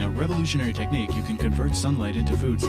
Using a revolutionary technique, you can convert sunlight into food.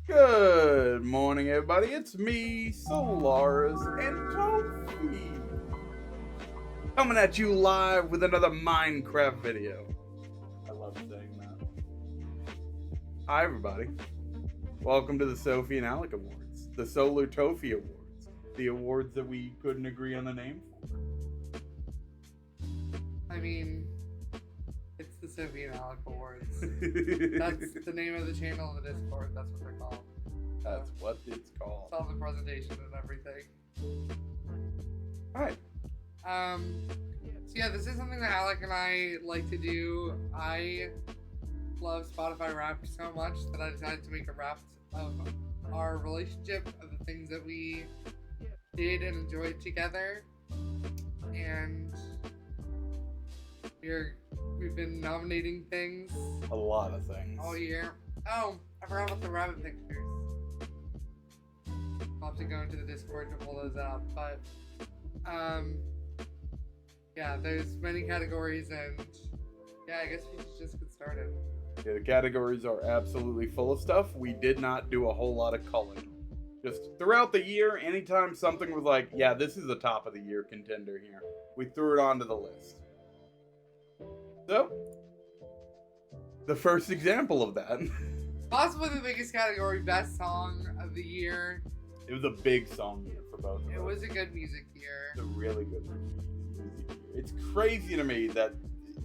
Good morning, everybody. It's me, Solar-Tofe, coming at you live with another Minecraft video. I love saying that. Hi, everybody. Welcome to the Sophie and Alec Awards, the Solar-Tofe Awards, the awards that we couldn't agree on the name for. I mean, it's the Sophie and Alec Awards. That's the name of the channel in the Discord. That's what they're called. That's what it's called. It's all the presentation and everything. Alright. So yeah, this is something that Alec and I like to do. I love Spotify Wrapped so much that I decided to make a Wrapped of our relationship, of the things that we did and enjoyed together. And we've been nominating things. A lot of things. All year. Oh, I forgot about the rabbit pictures. I'll have to go into the Discord to pull those up. But, yeah, there's many categories, and yeah, I guess we should just get started. Yeah, the categories are absolutely full of stuff. We did not do a whole lot of culling. Just throughout the year, anytime something was like, yeah, this is a top of the year contender here, we threw it onto the list. So, the first example of that. Possibly the biggest category, best song of the year. It was a big song year for both of us. It was a good music year. It's a really good music year. It's crazy to me that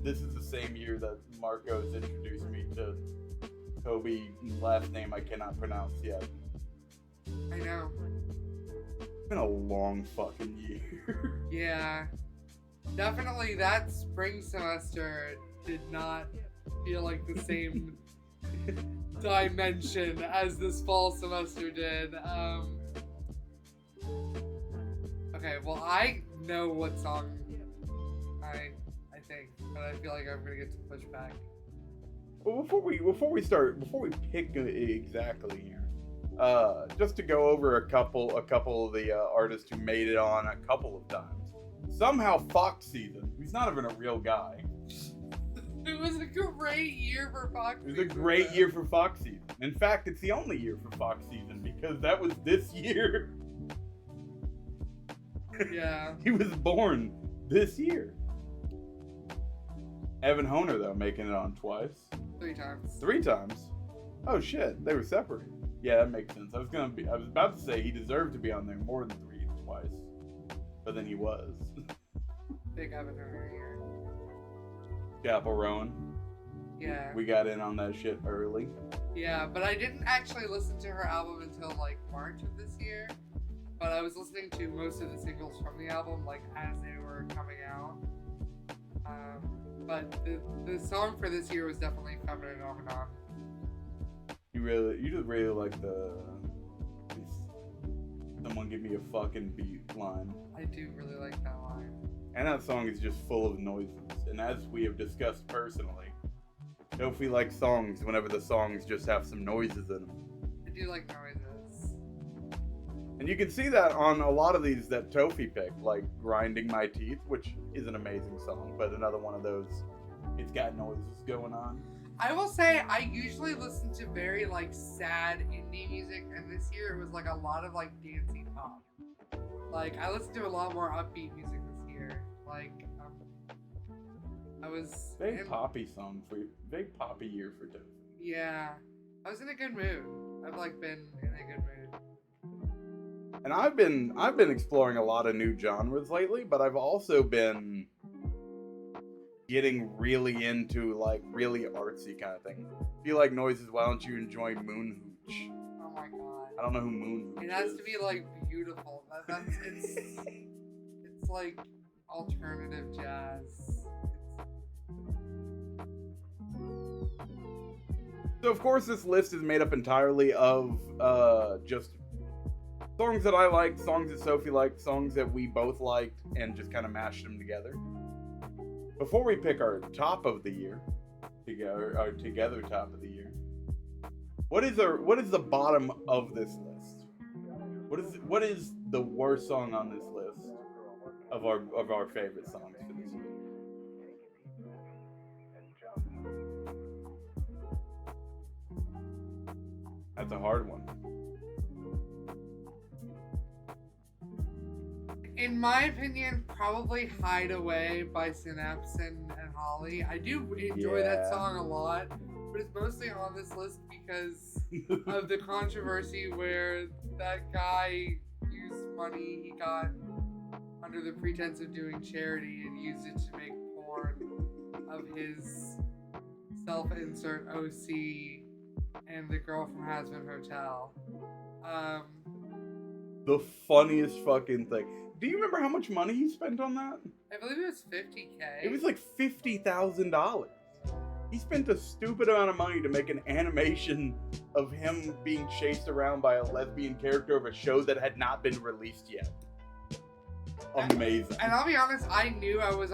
this is the same year that Marcos introduced me to Toby, last name I cannot pronounce yet. I know. It's been a long fucking year. Yeah. Definitely that spring semester did not feel like the same dimension as this fall semester did. Okay, well, I know what song I think, but I feel like I'm gonna get to push back. Well, before we pick exactly here, just to go over a couple of the artists who made it on a couple of times. Somehow Fox Season, who's not even a real guy. It was a great year for Fox Season. It was a great year for Fox Season. In fact, it's the only year for Fox Season because that was this year. Yeah. He was born this year. Evan Honer, though, making it on twice. 3 times. 3 times? Oh shit, they were separated. Yeah, that makes sense. I was about to say he deserved to be on there more than twice. But then he was. Big Evan Honer year. Chapel Rowan. Yeah. We got in on that shit early. Yeah, but I didn't actually listen to her album until like March of this year. But I was listening to most of the singles from the album like as they were coming out. But the song for this year was definitely Feminine Organon. You just really like someone give me a fucking beat line. I do really like that line. And that song is just full of noises. And as we have discussed personally, Sophie likes songs whenever the songs just have some noises in them. I do like noises. And you can see that on a lot of these that Tofi picked, like Grinding My Teeth, which is an amazing song, but another one of those, it's got noises going on. I will say I usually listen to very like sad indie music, and this year it was like a lot of like dancey pop. Like I listened to a lot more upbeat music this year. Like I was Big poppy song for you. Big poppy year for Tofi. Yeah, I was in a good mood. I've like been in a good mood. And I've been exploring a lot of new genres lately, but I've also been getting really into like really artsy kind of thing. If you like noises, why don't you enjoy Moon Hooch? Oh my god. I don't know who Moon Hooch is. It has to be like beautiful. It's like alternative jazz. So of course this list is made up entirely of just songs that I liked, songs that Sophie liked, songs that we both liked, and just kind of mashed them together. Before we pick our top of the year, our together top of the year, what is the bottom of this list? What is the worst song on this list of our favorite songs for this year? That's a hard one. In my opinion, probably Hideaway by Synapse and Holly. I do enjoy that song a lot, but it's mostly on this list because of the controversy where that guy used money he got under the pretense of doing charity and used it to make porn of his self-insert OC and the girl from Hazbin Hotel. The funniest fucking thing. Do you remember how much money he spent on that? I believe it was $50,000. It was like $50,000. He spent a stupid amount of money to make an animation of him being chased around by a lesbian character of a show that had not been released yet. Amazing. And I'll be honest, I knew I was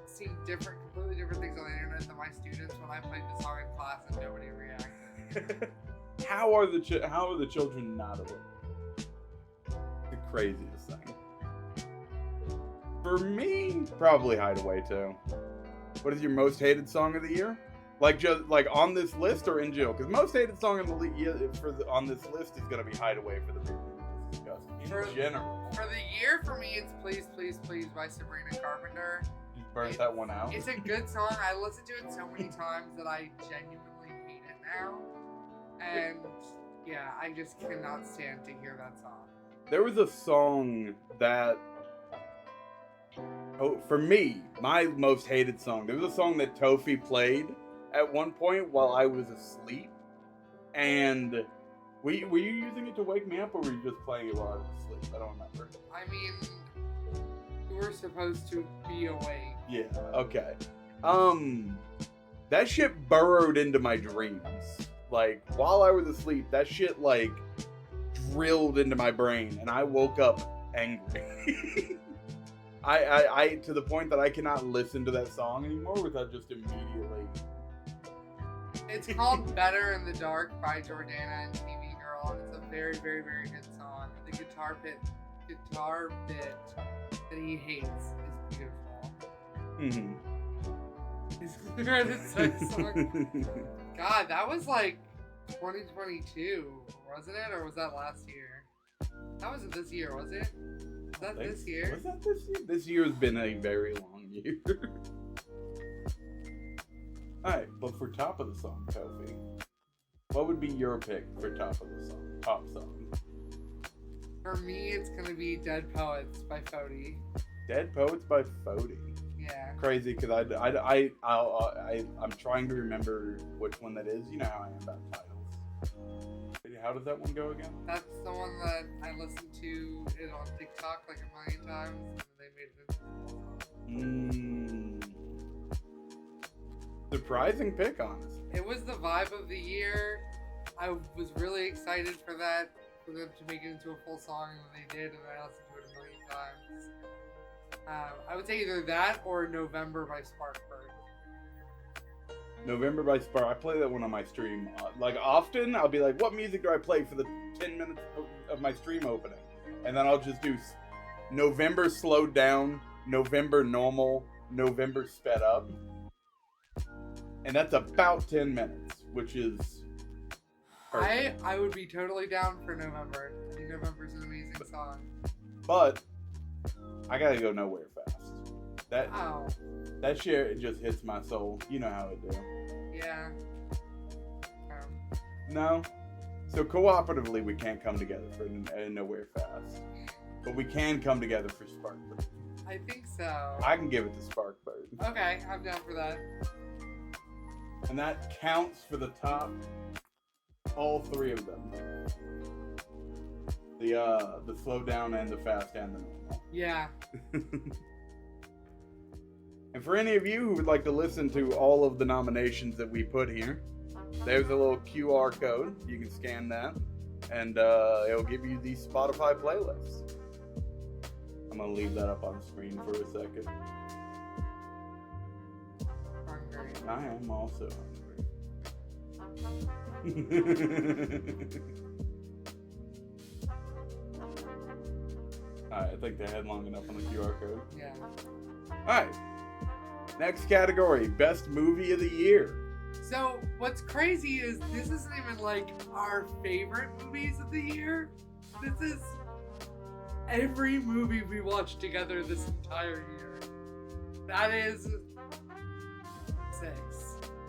seeing completely different things on the internet than my students when I played the song in class and nobody reacted. How are the children not aware? The craziest thing. For me, probably Hideaway too. What is your most hated song of the year? Like just like on this list or in general? Because most hated song on this list is gonna be Hideaway for the reason we just discussed. In general. For the year, for me, it's Please, Please, Please by Sabrina Carpenter. You burnt that one out. It's a good song. I listened to it so many times that I genuinely hate it now. And yeah, I just cannot stand to hear that song. There was a song that, for me, my most hated song. There was a song that Tofi played at one point while I was asleep. And were you using it to wake me up, or were you just playing it while I was asleep? I don't remember. I mean, you were supposed to be awake. Yeah, okay. That shit burrowed into my dreams. Like, while I was asleep, that shit, like, drilled into my brain, and I woke up angry. I to the point that I cannot listen to that song anymore without just immediately. It's called Better in the Dark by Jordana and TV Girl, and it's a very, very, very good song. The guitar bit that he hates is beautiful. Mm-hmm. It's a song. God, that was like 2022, wasn't it? Or was that last year? That wasn't this year, was it? Was that this year? Was that this year? This year has been a very long year. Alright, but for top of the song, Tofi, what would be your pick for top song? For me, it's gonna be Dead Poets by Fody. Dead Poets by Fody. Yeah. Crazy, because I'm trying to remember which one that is. You know how I am about titles. How does that one go again? That's the one that I listened to it on TikTok like a million times, and they made it into a song. Surprising pick, honestly. It was the vibe of the year. I was really excited for them to make it into a full song, and they did, and I listened to it a million times. I would say either that or November by Sparkbird. November by Spark. I play that one on my stream. Like often, I'll be like, "What music do I play for the 10 minutes of my stream opening?" and then I'll just do November slowed down, November normal, November sped up. And that's about 10 minutes, which is perfect. I would be totally down for November. I think November's an amazing song. But I gotta go nowhere fast. Oh. That shit just hits my soul. You know how it do. Yeah. No. So cooperatively, we can't come together for nowhere fast, but we can come together for Sparkbird. I think so. I can give it to Sparkbird. Okay, I'm down for that. And that counts for the top, all three of them. The slow down and the fast and the normal. Yeah. And for any of you who would like to listen to all of the nominations that we put here, there's a little QR code. You can scan that, and it'll give you the Spotify playlist. I'm gonna leave that up on screen for a second. Hungry. I am also hungry. Alright, I think they had long enough on the QR code. Yeah. Alright. Next category, best movie of the year. So, what's crazy is this isn't even like our favorite movies of the year. This is every movie we watched together this entire year. That is 6.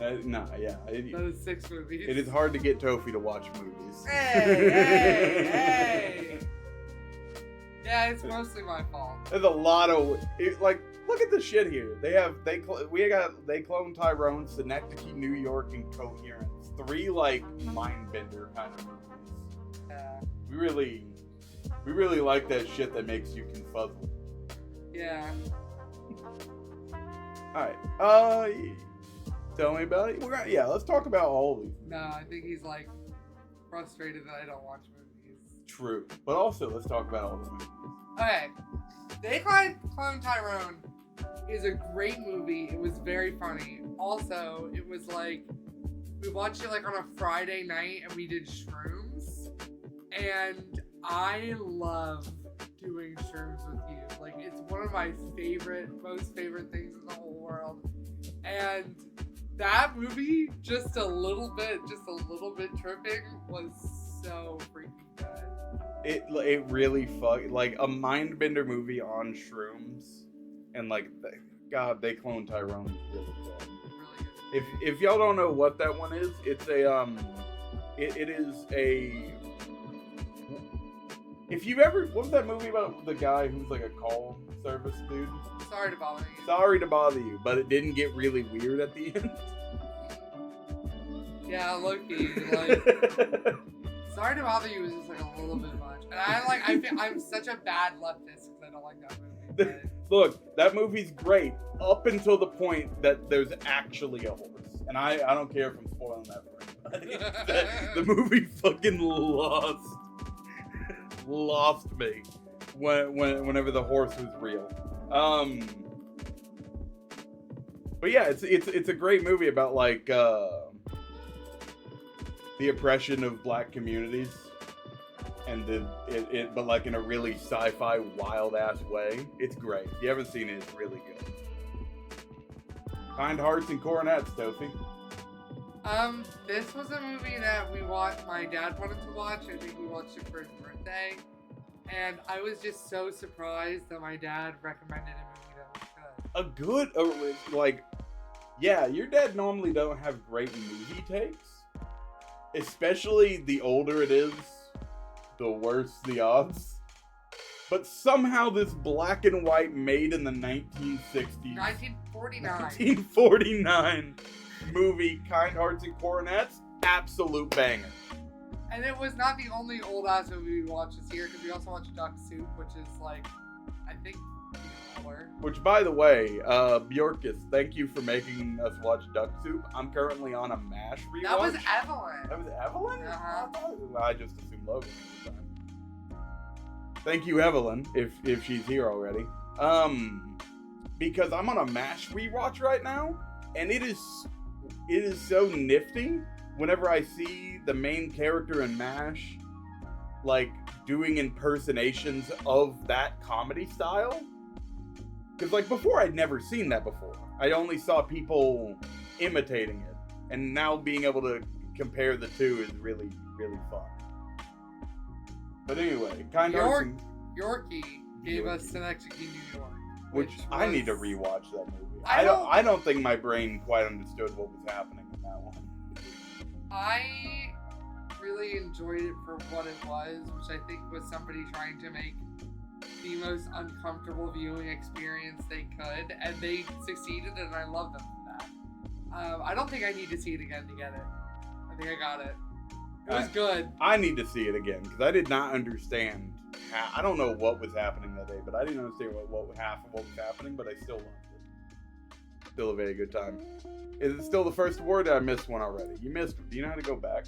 Yeah. That is 6 movies. It is hard to get Tofi to watch movies. Hey! Yeah, it's mostly my fault. There's a lot of look at the shit here. They clone Tyrone, Synecdoche, New York, and Coherence. 3 mind-bender kind of movies. Yeah. We really like that shit that makes you confuzzle. Yeah. Alright. Tell me about it. Let's talk about all of these. No, I think he's frustrated that I don't watch movies. True. But also, let's talk about all the movies. Okay. They Clone Tyrone is a great movie. It was very funny. Also, it was we watched it on a Friday night and we did shrooms. And I love doing shrooms with you. It's one of my most favorite things in the whole world. And that movie, just a little bit tripping, was so freaking good. It really a mind bender movie on shrooms, and God, they clone Tyrone is really good. Really good. If y'all don't know what that one is, it's it is a. If you've ever, what was that movie about the guy who's a call service dude? Sorry to bother you. Sorry to bother you, but it didn't get really weird at the end. Yeah, low-key, Sorry to bother you was just a little bit much. And I feel I'm such a bad leftist because I don't like that movie. Look, that movie's great up until the point that there's actually a horse. And I don't care if I'm spoiling that for anybody. The movie fucking lost me whenever the horse was real. But yeah, it's a great movie about the oppression of black communities, and but in a really sci-fi wild ass way. It's great. If you haven't seen it, it's really good. Kind Hearts and Coronets, Tofi. This was a movie that we watched. My dad wanted to watch. I think we watched it for his birthday, and I was just so surprised that my dad recommended a movie that was good. Yeah, your dad normally don't have great movie takes. Especially the older it is, the worse the odds. But somehow this black and white made in the 1960s. 1949 movie, Kind Hearts and Coronets, absolute banger. And it was not the only old ass movie we watched this year, because we also watched Duck Soup, which is I think older. Which, by the way, Bjorkis, thank you for making us watch Duck Soup. I'm currently on a MASH rewatch. That was Evelyn. That was Evelyn? Uh-huh. I just assumed Logan at the time. Thank you, Evelyn, if she's here already. Because I'm on a MASH rewatch right now, and it is so nifty whenever I see the main character in MASH doing impersonations of that comedy style. Because, like, before, I'd never seen that before. I only saw people imitating it. And now being able to compare the two is really, really fun. But anyway, kind of... Yorkie gave us Synecdoche, New York. Which I need to rewatch that movie. I don't think my brain quite understood what was happening in that one. I really enjoyed it for what it was, which I think was somebody trying to make the most uncomfortable viewing experience they could, and they succeeded, and I love them for that. I don't think I need to see it again to get it. I think I got it. It was good. I need to see it again, because I did not understand. I don't know what was happening that day, but I didn't understand what half of what was happening, but I still loved it. Still a very good time. Is it still the first award? I missed one already. You missed. Do you know how to go back?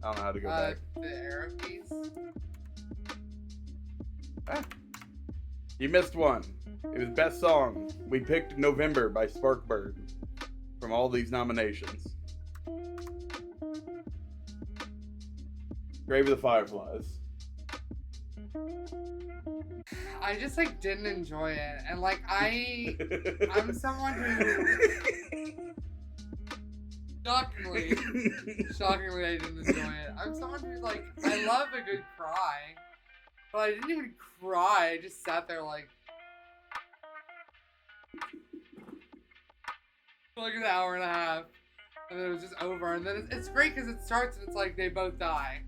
I don't know how to go back. The arrow keys? You missed one. It was Best Song. We picked November by Sparkbird from all these nominations. Grave of the Fireflies. I just didn't enjoy it, and I'm someone who shockingly I didn't enjoy it. I'm someone who I love a good cry, but I didn't even cry. I just sat there for an hour and a half, and then it was just over. And then it's great because it starts and it's they both die.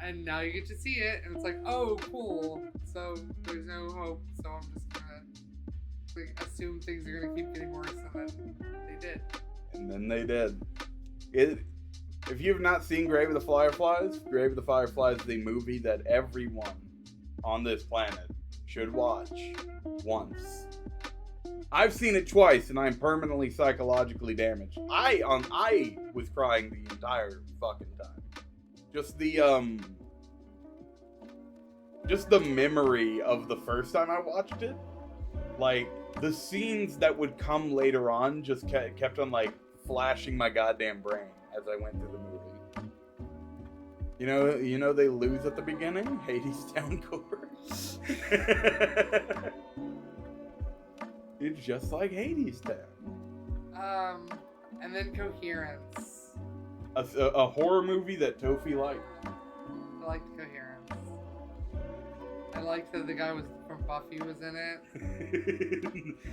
And now you get to see it, and it's oh, cool. So there's no hope. So I'm just gonna assume things are gonna keep getting worse, and then they did. And then they did. If you've not seen Grave of the Fireflies, Grave of the Fireflies is a movie that everyone on this planet should watch once. I've seen it twice, and I'm permanently psychologically damaged. I was crying the entire fucking time. Just the memory of the first time I watched it, the scenes that would come later on just kept on flashing my goddamn brain as I went through the movie. You know they lose at the beginning, Hades Town Core. It's just like Hades Town. And then Coherence. A horror movie that Tofe liked. I liked Coherence. I liked that the guy from Buffy was in it.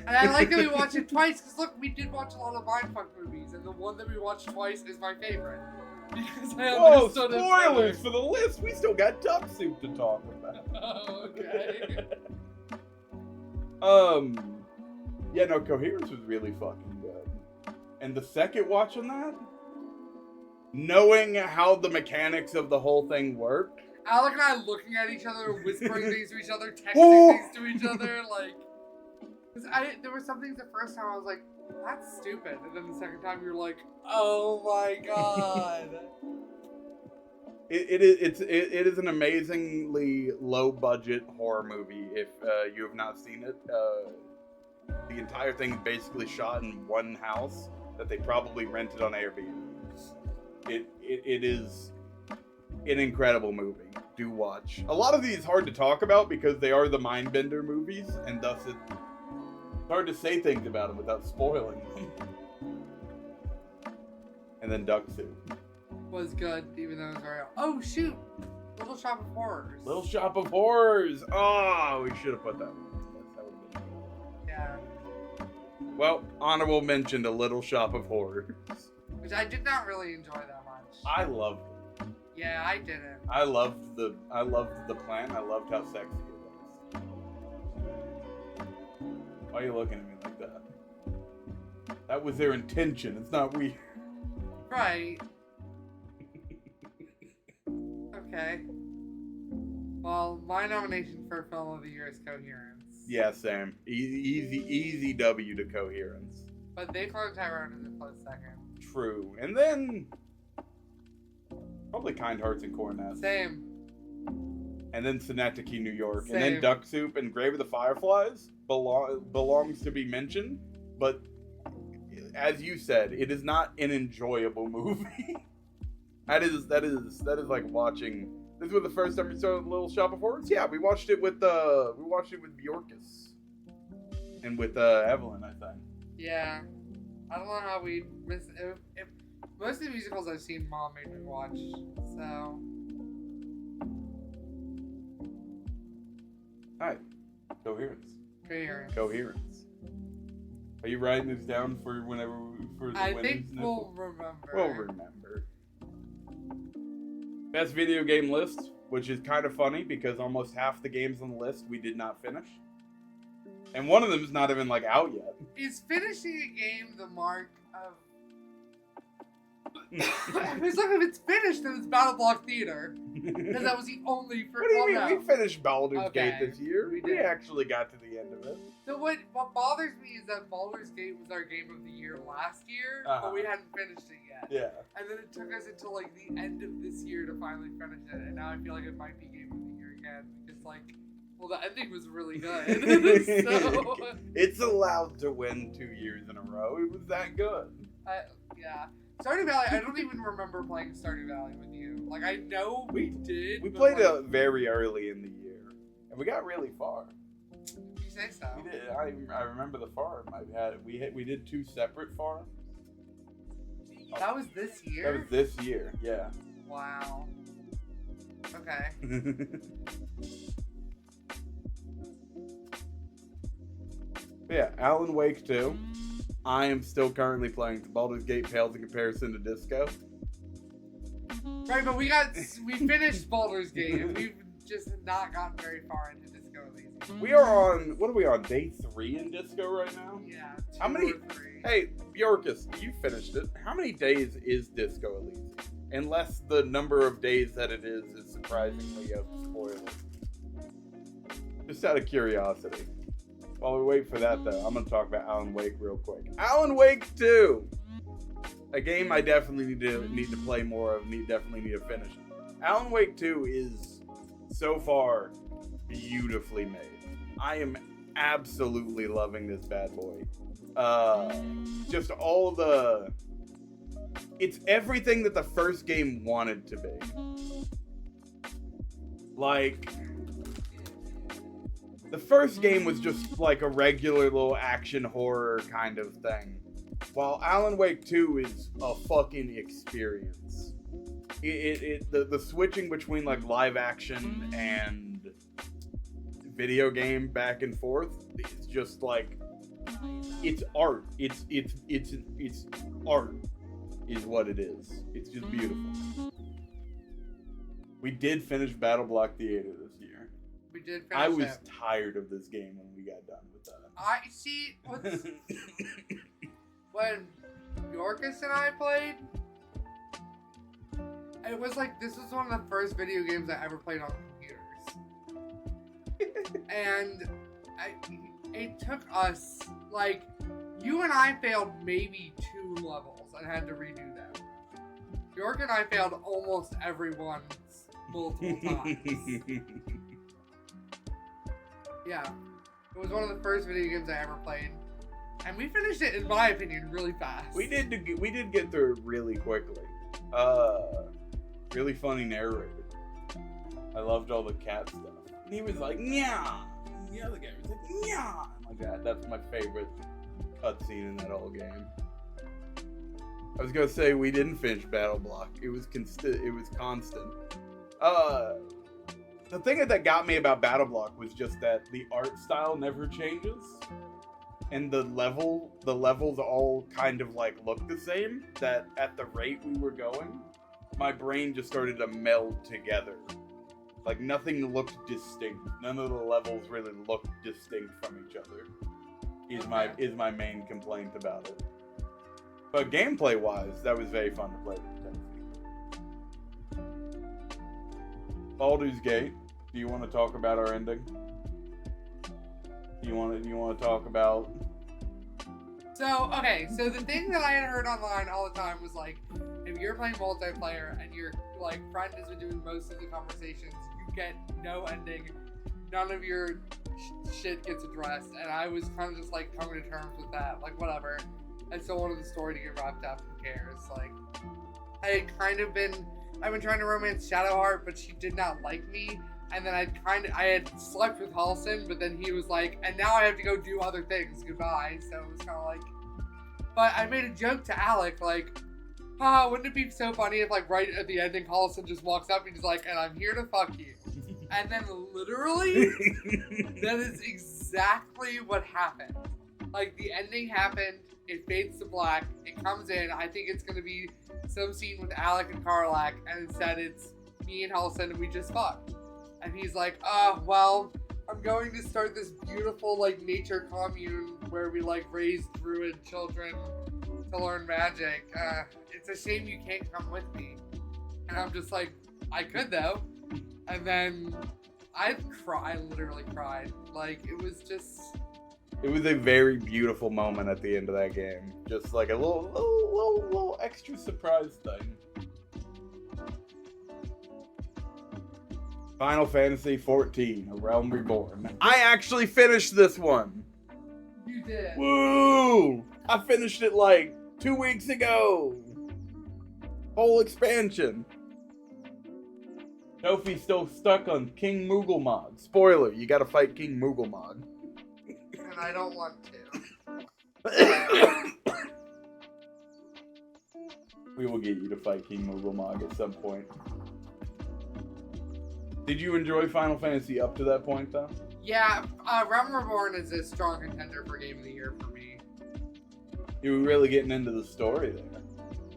And I like that we watched it twice, because look, we did watch a lot of mindfuck movies, and the one that we watched twice is my favorite. Because I understood spoilers for the list! We still got Duck Soup to talk about. Oh, okay. Yeah, no, Coherence was really fucking good. And the second watch on that, knowing how the mechanics of the whole thing worked. Alec and I looking at each other, whispering things to each other, texting things to each other, Because there were some things the first time I was like, that's stupid. And then the second time you're like, oh my god. It is an amazingly low budget horror movie if you have not seen it. The entire thing is basically shot in one house that they probably rented on Airbnb. It is an incredible movie. Do watch. A lot of these hard to talk about because they are the Mindbender movies, and thus it's hard to say things about them without spoiling them. And then Duck Soup was good, even though it was very... Oh, shoot! Little Shop of Horrors. Little Shop of Horrors! Oh, we should have put that one. That would have been cool. Yeah. Well, honorable mention to Little Shop of Horrors. Which I did not really enjoy that much. I loved it. Yeah, I didn't. I loved the plan. I loved how sexy it was. Why are you looking at me like that? That was their intention. It's not weird. Right. Okay. Well, my nomination for Film of the Year is Coherence. Yeah, Sam. Easy W to Coherence. But They Clone Tyrone is a close second. True. And then probably Kind Hearts and Cornets. Same. And then Synecdoche, New York. Same. And then Duck Soup and Grave of the Fireflies belongs to be mentioned. But as you said, it is not an enjoyable movie. That is like watching This was the first time we saw Little Shop of Horrors. Yeah, we watched it with Bjorkus and with Evelyn, I think. Yeah. I don't know how we miss if most of the musicals I've seen, Mom made me watch. So. Alright. Coherence. Coherence. Are you writing this down for whenever for the I women's think nipple? we'll remember. We'll remember. Best video game list, which is kind of funny because almost half the games on the list we did not finish. And one of them is not even like out yet. Is finishing a game the mark of... It's like if it's finished, then it's Battle Block Theater. Because that was the only... What do you mean? We finished Baldur's Gate this year. We We did. actually got to the end of it. So what bothers me is that Baldur's Gate was our game of the year last year, but we hadn't finished it yet. Yeah. And then it took us until like the end of this year to finally finish it, and now I feel like it might be game of the year again because like, well, the ending was really good. So It's allowed to win 2 years in a row. It was that good. yeah, Stardew Valley. I don't even remember playing Stardew Valley with you. Like I know we did. We but, played like, it very early in the year, and we got really far. You say so. We did. I remember the farm. We did 2 separate farms. That was this year. That was this year. Yeah. Wow. Okay. Yeah, Alan Wake 2. I am still currently playing. Baldur's Gate pales in comparison to Disco. Right, but we finished Baldur's Gate, and we've just not gotten very far into Disco Elysium. We are on, what are we on, day 3 in Disco right now? Yeah, How many- 2 or 3. Hey, Bjorkus, you finished it. How many days is Disco Elysium? Unless the number of days that it is surprisingly a spoiler. Just out of curiosity. While we wait for that, though, I'm going to talk about Alan Wake real quick. Alan Wake 2! A game I definitely need to play more of, definitely need to finish. Alan Wake 2 is, so far, beautifully made. I am absolutely loving this bad boy. Just all the... It's everything that the first game wanted to be. Like... The first game was just like a regular little action horror kind of thing. While Alan Wake 2 is a fucking experience. The switching between like live action and video game back and forth, it's just like, it's art. It's art is what it is. It's just beautiful. We did finish Battle Block Theater this year. We did finish I was it. tired of this game when we got done with that. I see what's when Yorkus and I played. It was like this was one of the first video games I ever played on computers, and it took us like you and I failed maybe 2 levels and had to redo them. York and I failed almost every one multiple times. Yeah, it was one of the first video games I ever played, and we finished it, in my opinion, really fast. We did get through it really quickly. Really funny narrator. I loved all the cat stuff. And he was like, "Nya." The other guy was like, "Nya." I'm like, that's my favorite cutscene in that whole game. I was gonna say we didn't finish Battle Block. It was constant. The thing that got me about Battle Block was just that the art style never changes, and the levels all kind of like look the same. That at the rate we were going, my brain just started to meld together. Like nothing looked distinct. None of the levels really looked distinct from each other. Is my main complaint about it. But gameplay wise, that was very fun to play with Tennessee. Baldur's Gate. Do you want to talk about our ending? Do you want to talk about? So the thing that I had heard online all the time was like, if you're playing multiplayer and your like friend has been doing most of the conversations, you get no ending, none of your shit gets addressed, and I was kind of just like coming to terms with that, like whatever. I still wanted the story to get wrapped up. Who cares? Like, I had kind of been I've been trying to romance Shadowheart, but she did not like me. And then I had slept with Halson, but then he was like, and now I have to go do other things. Goodbye. So it was kind of like, but I made a joke to Alec, like, wouldn't it be so funny if, like, right at the ending, Halson just walks up and he's like, and I'm here to fuck you. And then literally, that is exactly what happened. Like, the ending happened, it fades to black, it comes in, I think it's gonna be some scene with Alec and Karlak, and instead it's me and Halson and we just fucked. And he's like, well, I'm going to start this beautiful, like, nature commune where we, like, raise druid children to learn magic. It's a shame you can't come with me. And I'm just like, I could, though. And then I literally cried. Like, it was just... It was a very beautiful moment at the end of that game. Just like a little extra surprise thing. Final Fantasy XIV, A Realm Reborn. I actually finished this one. You did. Woo! I finished it like 2 weeks ago. Whole expansion. Tofe's still stuck on King Moogle Spoiler, you gotta fight King Moogle And I don't want to. We will get you to fight King Moogle at some point. Did you enjoy Final Fantasy up to that point, though? Yeah, Realm Reborn is a strong contender for Game of the Year for me. You were really getting into the story there.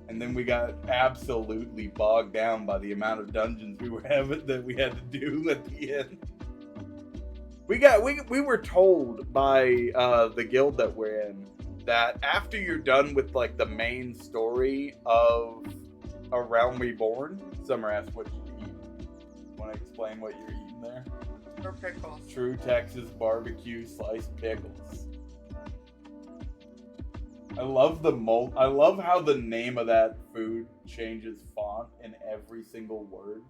And then we got absolutely bogged down by the amount of dungeons we had to do at the end. We were told by the guild that we're in that after you're done with like the main story of A Realm Reborn, Summer asked what you eat. Want to explain what you're eating there? Or pickles. True Texas barbecue sliced pickles. I love how the name of that food changes font in every single word.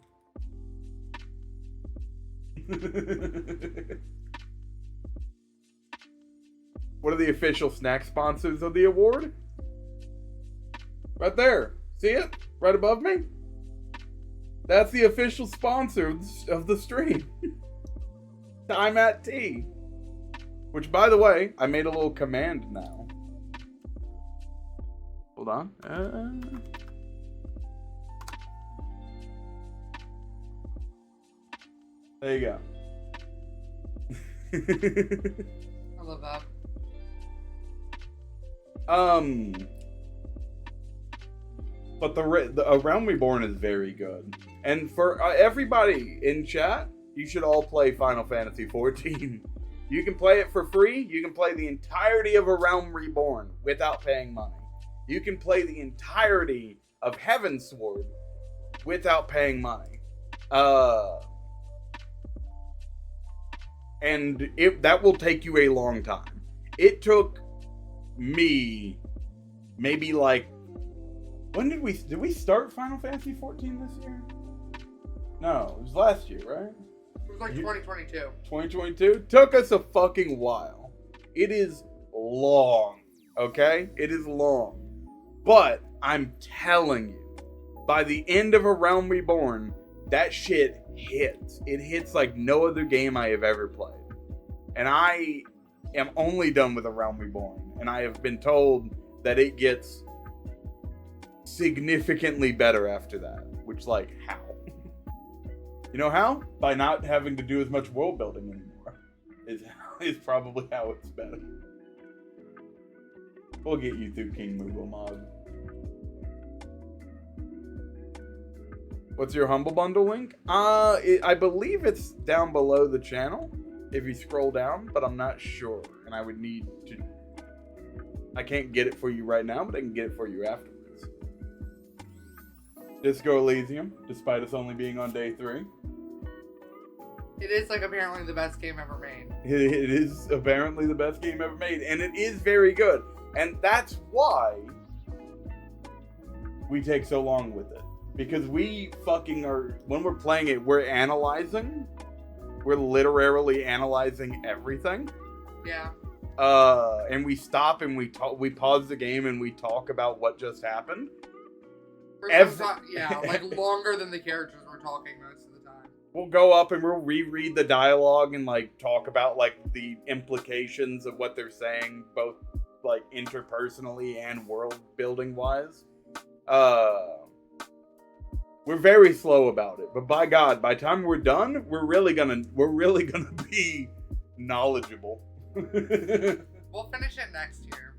What are the official snack sponsors of the award? Right there. See it? Right above me? That's the official sponsor of the stream. Time at Tea. Which, by the way, I made a little command now. Hold on. There you go. I love that. But the Realm Reborn is very good. And for everybody in chat, you should all play Final Fantasy XIV. You can play it for free. You can play the entirety of A Realm Reborn without paying money. You can play the entirety of Heavensward without paying money. And that will take you a long time. It took me maybe like... When did we start Final Fantasy XIV this year? No, it was last year, right? It was like 2022. 2022? Took us a fucking while. It is long, okay? It is long. But I'm telling you, by the end of A Realm Reborn, that shit hits. It hits like no other game I have ever played. And I am only done with A Realm Reborn. And I have been told that it gets significantly better after that. Which, like, how? You know how? By not having to do as much world building anymore. Is probably how it's better. We'll get you through King Moogle Mod. What's your Humble Bundle link? I believe it's down below the channel if you scroll down, but I'm not sure. And I would need to... I can't get it for you right now, but I can get it for you afterwards. Disco Elysium, despite us only being on day 3. It is like apparently the best game ever made. It is apparently the best game ever made, and it is very good. And that's why we take so long with it. Because we fucking are, when we're playing it, we're analyzing. We're literally analyzing everything. Yeah. And we stop and we pause the game and we talk about what just happened. Yeah, like longer than the characters were talking most of the time. We'll go up and we'll reread the dialogue and like talk about like the implications of what they're saying, both like interpersonally and world building wise. We're very slow about it, but by God, by the time we're done, we're really gonna be knowledgeable. We'll finish it next year.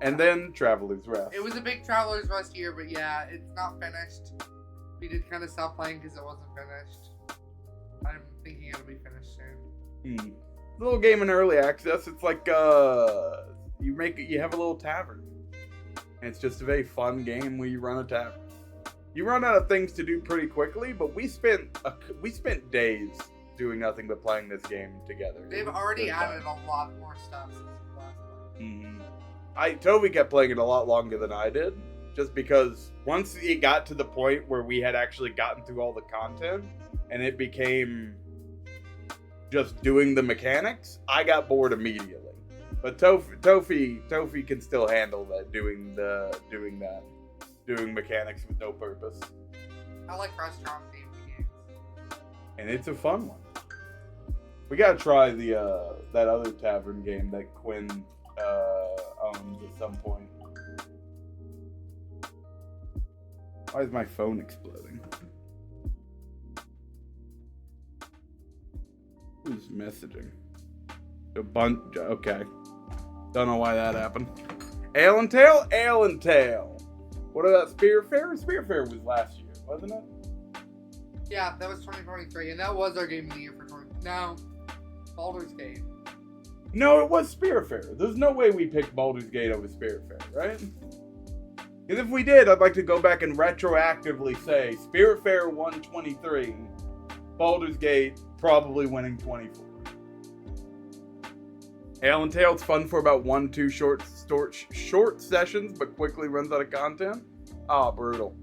And then Traveler's Rest. It was a big Traveler's Rest year, but yeah, it's not finished. We did kind of stop playing because it wasn't finished. I'm thinking it'll be finished soon. Little game in early access. It's like you have a little tavern. And it's just a very fun game where you run a tavern. You run out of things to do pretty quickly, but we spent days doing nothing but playing this game together. They've already added a lot more stuff since the last one. Toby kept playing it a lot longer than I did, just because once it got to the point where we had actually gotten through all the content, and it became just doing the mechanics, I got bored immediately. But Tofi can still handle that, doing mechanics with no purpose. I like restaurant themed games. And it's a fun one. We gotta try that other tavern game that Quinn owns at some point. Why is my phone exploding? Who's messaging? Okay. Don't know why that happened. Ale and Tail. What about Spirit Fair? Spirit Fair was last year, wasn't it? Yeah, that was 2023, and that was our game of the year for 20. No, Baldur's Gate. No, it was Spirit Fair. There's no way we picked Baldur's Gate over Spirit Fair, right? Because if we did, I'd like to go back and retroactively say Spirit Fair won 23, Baldur's Gate probably winning 24. Ale and Tail's fun for about 1-2 short sessions, but quickly runs out of content. Brutal.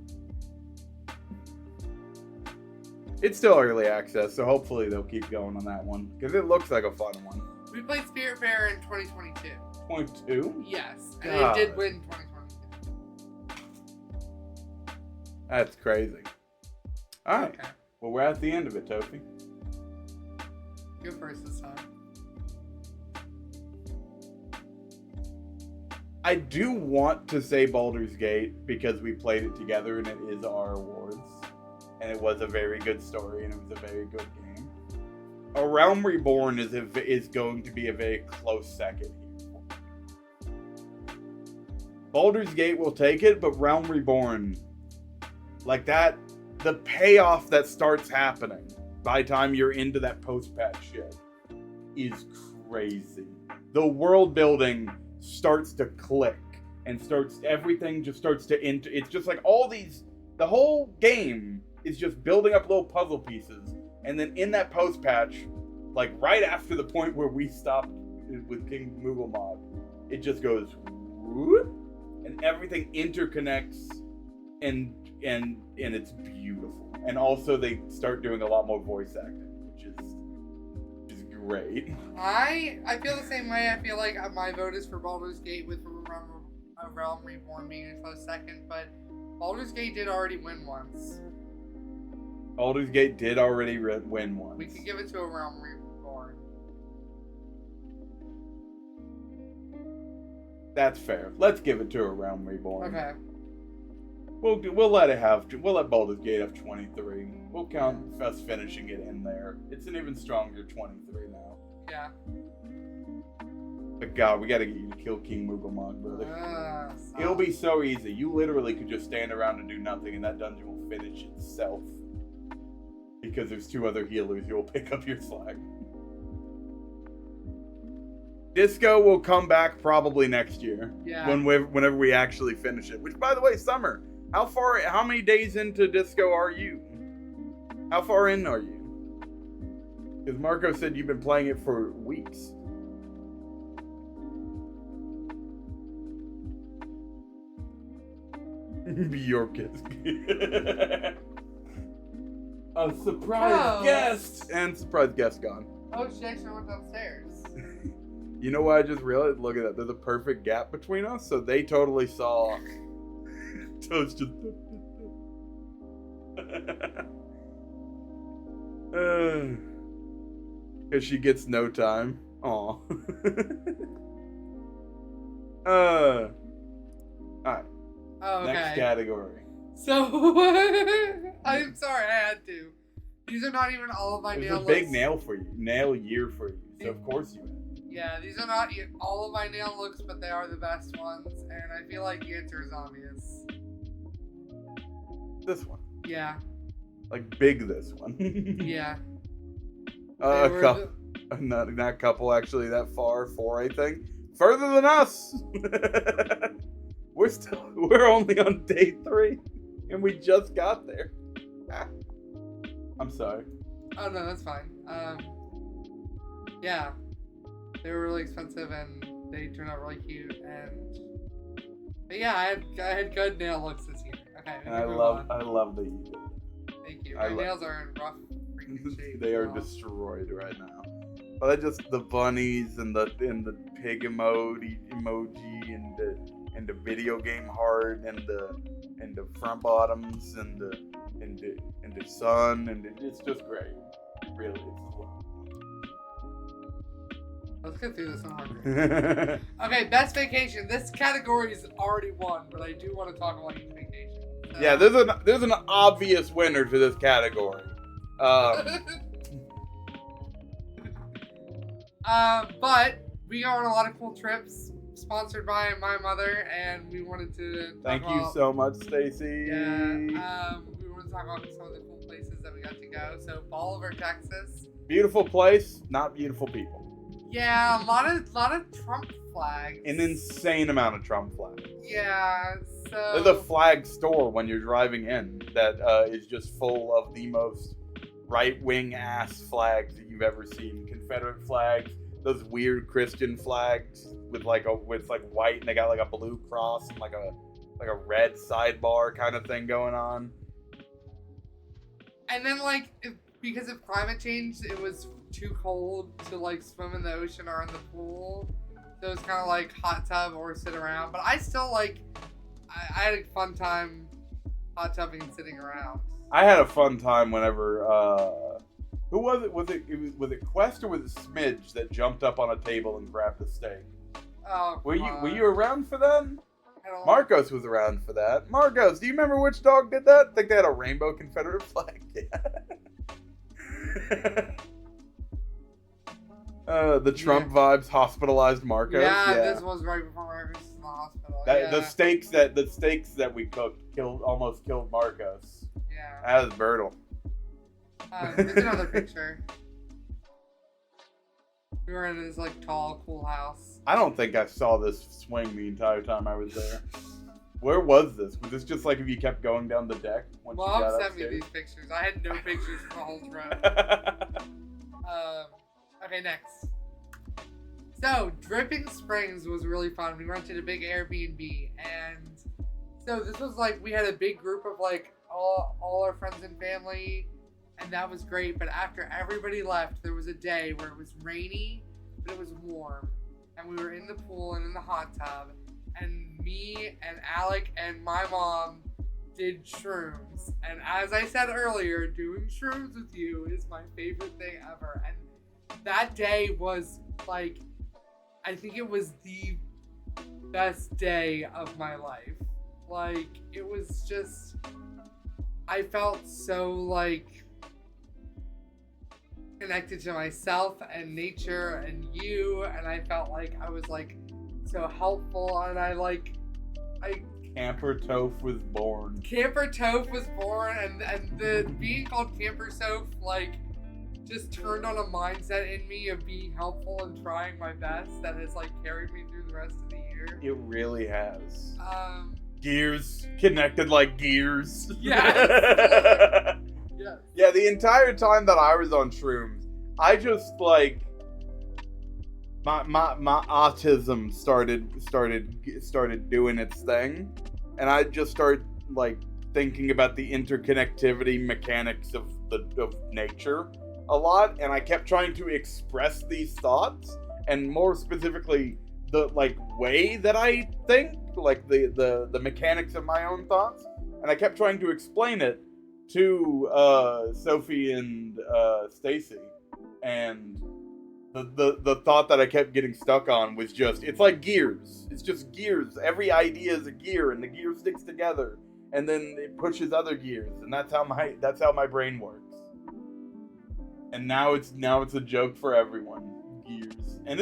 It's still early access, so hopefully they'll keep going on that one, because it looks like a fun one. We played Spirit Fair in 2022. 22? Yes, and God. it did win 2022. That's crazy. Alright, Okay. well we're at the end of it, Tofi. Go first this time. I do want to say Baldur's Gate because we played it together and it is our awards. And it was a very good story and it was a very good game. A Realm Reborn is going to be a very close second here. Baldur's Gate will take it, but Realm Reborn, like that, the payoff that starts happening by the time you're into that post-patch shit is crazy. The world building starts to click and everything just starts to it's just like the whole game is just building up little puzzle pieces, and then in that post patch, like right after the point where we stopped with King Mughal, it just goes whoop, and everything interconnects and it's beautiful. And also they start doing a lot more voice acting, which is great. I feel the same way. I feel like my vote is for Baldur's Gate with Realm Reborn being a close second, but Baldur's Gate did already win once. Baldur's Gate did already win once. We could give it to a Realm Reborn. That's fair. Let's give it to a Realm Reborn. Okay. We'll let Baldur's Gate have 23. We'll count us finishing it in there. It's an even stronger 23 now. Yeah. But God, we gotta get you to kill King Mughal, brother. So. It'll be so easy. You literally could just stand around and do nothing, and that dungeon will finish itself. Because there's 2 other healers who will pick up your slack. Disco will come back probably next year. Yeah. Whenever we actually finish it. Which, by the way, Summer, how many days into Disco are you? How far in are you? Because Marco said you've been playing it for weeks. Bjork is a surprise guest! And surprise guest gone. Oh, she actually went downstairs. You know what I just realized? Look at that. There's a perfect gap between us, so they totally saw Toes just. Because she gets no time. Aw. Alright. Oh, okay. Next category. So, I'm sorry, I had to. These are not even all of my It nail was a big looks. nail year for you, so of course you win. Yeah, these are not all of my nail looks, but they are the best ones, and I feel like the answer is obvious. This one. Yeah, Like, big this one. yeah. A couple. Not couple, actually, that far. 4, I think. Further than us! We're only on day 3, and we just got there. I'm sorry. Oh no, that's fine. Yeah, they were really expensive and they turned out really cute. But yeah, I had good nail looks this year. Okay, And I love that you did. Thank you. My nails are in rough freaking shape. They are destroyed right now. But I just the bunnies and the pig emoji and the video game heart and the front bottoms and the sun and it's just great. Really, it's fun. Let's get through this. I'm hungry. Okay, best vacation. This category is already won, but I do want to talk about each vacation. So. Yeah, there's an obvious winner to this category. But we go on a lot of cool trips sponsored by my mother, and we wanted to talk Thank about, you so much, Stacy. Yeah, we want to talk about some of the cool places that we got to go. So Bolivar, Texas. Beautiful place, not beautiful people. Yeah, a lot of Trump flags. An insane amount of Trump flags. Yeah, so There's a flag store when you're driving in that is just full of the most right-wing ass flags that you've ever seen. Confederate flags, those weird Christian flags with white and they got like a blue cross and like a red sidebar kind of thing going on. And then because of climate change, it was too cold to swim in the ocean or in the pool. So it was kind of like hot tub or sit around. But I still I had a fun time hot tubbing and sitting around. I had a fun time whenever who was it? Was it Quest or was it Smidge that jumped up on a table and grabbed a steak? Oh, Were you around for that? I don't Marcos was around for that. Marcos, do you remember which dog did that? I think they had a rainbow Confederate flag. The Trump vibes hospitalized Marcos. Yeah, this was right before Marcos was in the hospital. The steaks that we cooked almost killed Marcos. Yeah. That was brutal. There's another picture. We were in this tall, cool house. I don't think I saw this swing the entire time I was there. Where was this? Was this just if you kept going down the deck once you got Mom sent upstairs? me these pictures. I had no pictures for the whole trip. Okay, next. So, Dripping Springs was really fun. We rented a big Airbnb, and so this was we had a big group of all our friends and family, and that was great. But after everybody left, there was a day where it was rainy, but it was warm, and we were in the pool and in the hot tub, and me and Alec and my mom did shrooms. And as I said earlier, doing shrooms with you is my favorite thing ever. And that day was I think it was the best day of my life. It was just, I felt so connected to myself and nature and you, and I felt I was so helpful, and I Camper Tofe was born. Camper Tofe was born, and the being called Camper Tofe just turned on a mindset in me of being helpful and trying my best that has carried me through the rest of the year. It really has. Gears connected like gears. Yes. Yes. Yeah, the entire time that I was on shrooms, I just my autism started doing its thing, and I just started thinking about the interconnectivity mechanics of nature a lot, and I kept trying to express these thoughts, and more specifically the like way that I think, like the mechanics of my own thoughts, and I kept trying to explain it to Sophie and Stacy, and the thought that I kept getting stuck on was just, it's like gears. It's just gears. Every idea is a gear, and the gear sticks together, and then it pushes other gears, and that's how my brain works. And now it's a joke for everyone. Gears, and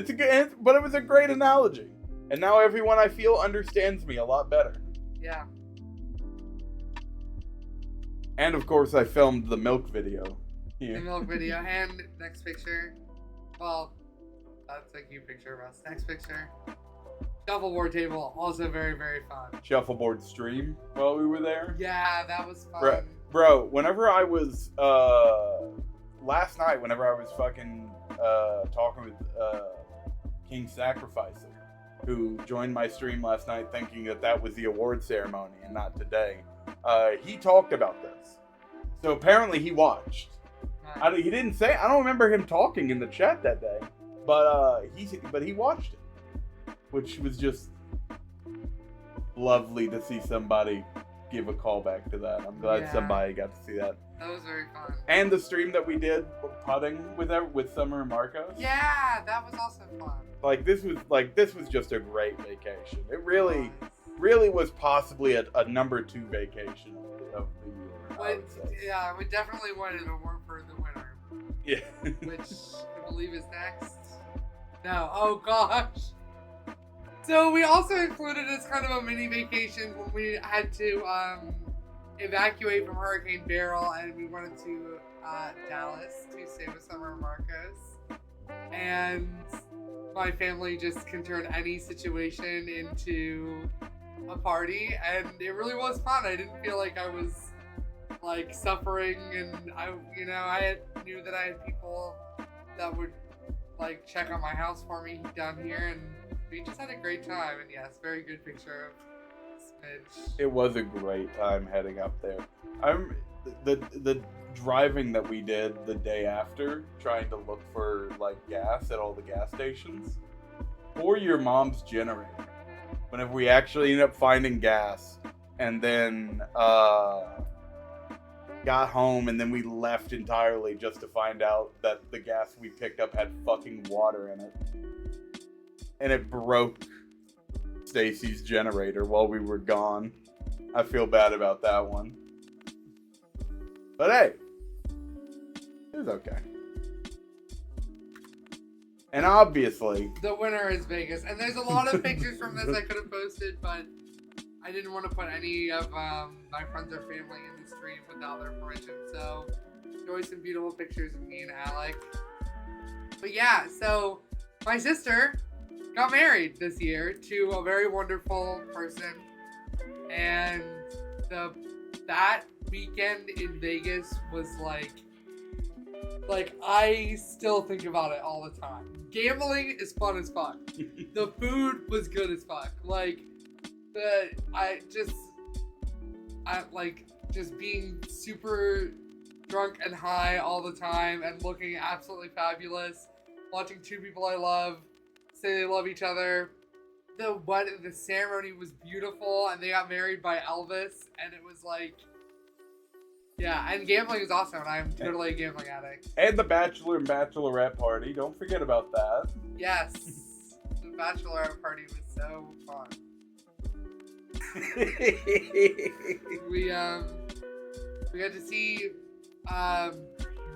but it was a great analogy, and now everyone I feel understands me a lot better. Yeah. And of course, I filmed the milk video here. The milk video. And next picture. Well, that's a cute picture of us. Next picture. Shuffleboard table. Also very, very fun. Shuffleboard stream while we were there. Yeah, that was fun. Bro, whenever I was, last night, whenever I was fucking, talking with, King Sacrificer, who joined my stream last night thinking that was the award ceremony and not today, he talked about this. So apparently he watched. Nice. He didn't say. I don't remember him talking in the chat that day, but he watched it, which was just lovely to see somebody give a call back to that. I'm glad somebody got to see that. That was very fun. And the stream that we did putting with Summer and Marcos. Yeah, that was also fun. This was just a great vacation. It really was possibly a number 2 vacation of the year. Yeah, we definitely wanted a word for the winner. Yeah. Which I believe is next. No. Oh gosh. So we also included as kind of a mini vacation when we had to evacuate from Hurricane Beryl, and we went to Dallas to stay with Summer and Marcos. And my family just can turn any situation into a party, and it really was fun. I didn't feel like I was like suffering, and I knew that I had people that would like check on my house for me down here, and we just had a great time. And yes, very good picture of Smidge. It was a great time heading up there. The driving that we did the day after, trying to look for like gas at all the gas stations for your mom's generator. Whenever we actually ended up finding gas, and then got home, and then we left entirely just to find out that the gas we picked up had fucking water in it, and it broke Stacy's generator while we were gone. I feel bad about that one, but hey, it was okay. And obviously, the winner is Vegas, and there's a lot of pictures from this I could have posted, but I didn't want to put any of my friends or family in the stream without their permission. So enjoy some beautiful pictures of me and Alec. But yeah, so my sister got married this year to a very wonderful person, and that weekend in Vegas was like I still think about it all the time. Gambling is fun as fuck. The food was good as fuck. Just being super drunk and high all the time and looking absolutely fabulous. Watching two people I love say they love each other. The ceremony was beautiful, and they got married by Elvis, and it was like, yeah, and gambling is awesome, and I'm totally a gambling addict. And the bachelor and bachelorette party, don't forget about that. Yes, the bachelorette party was so fun. We got to see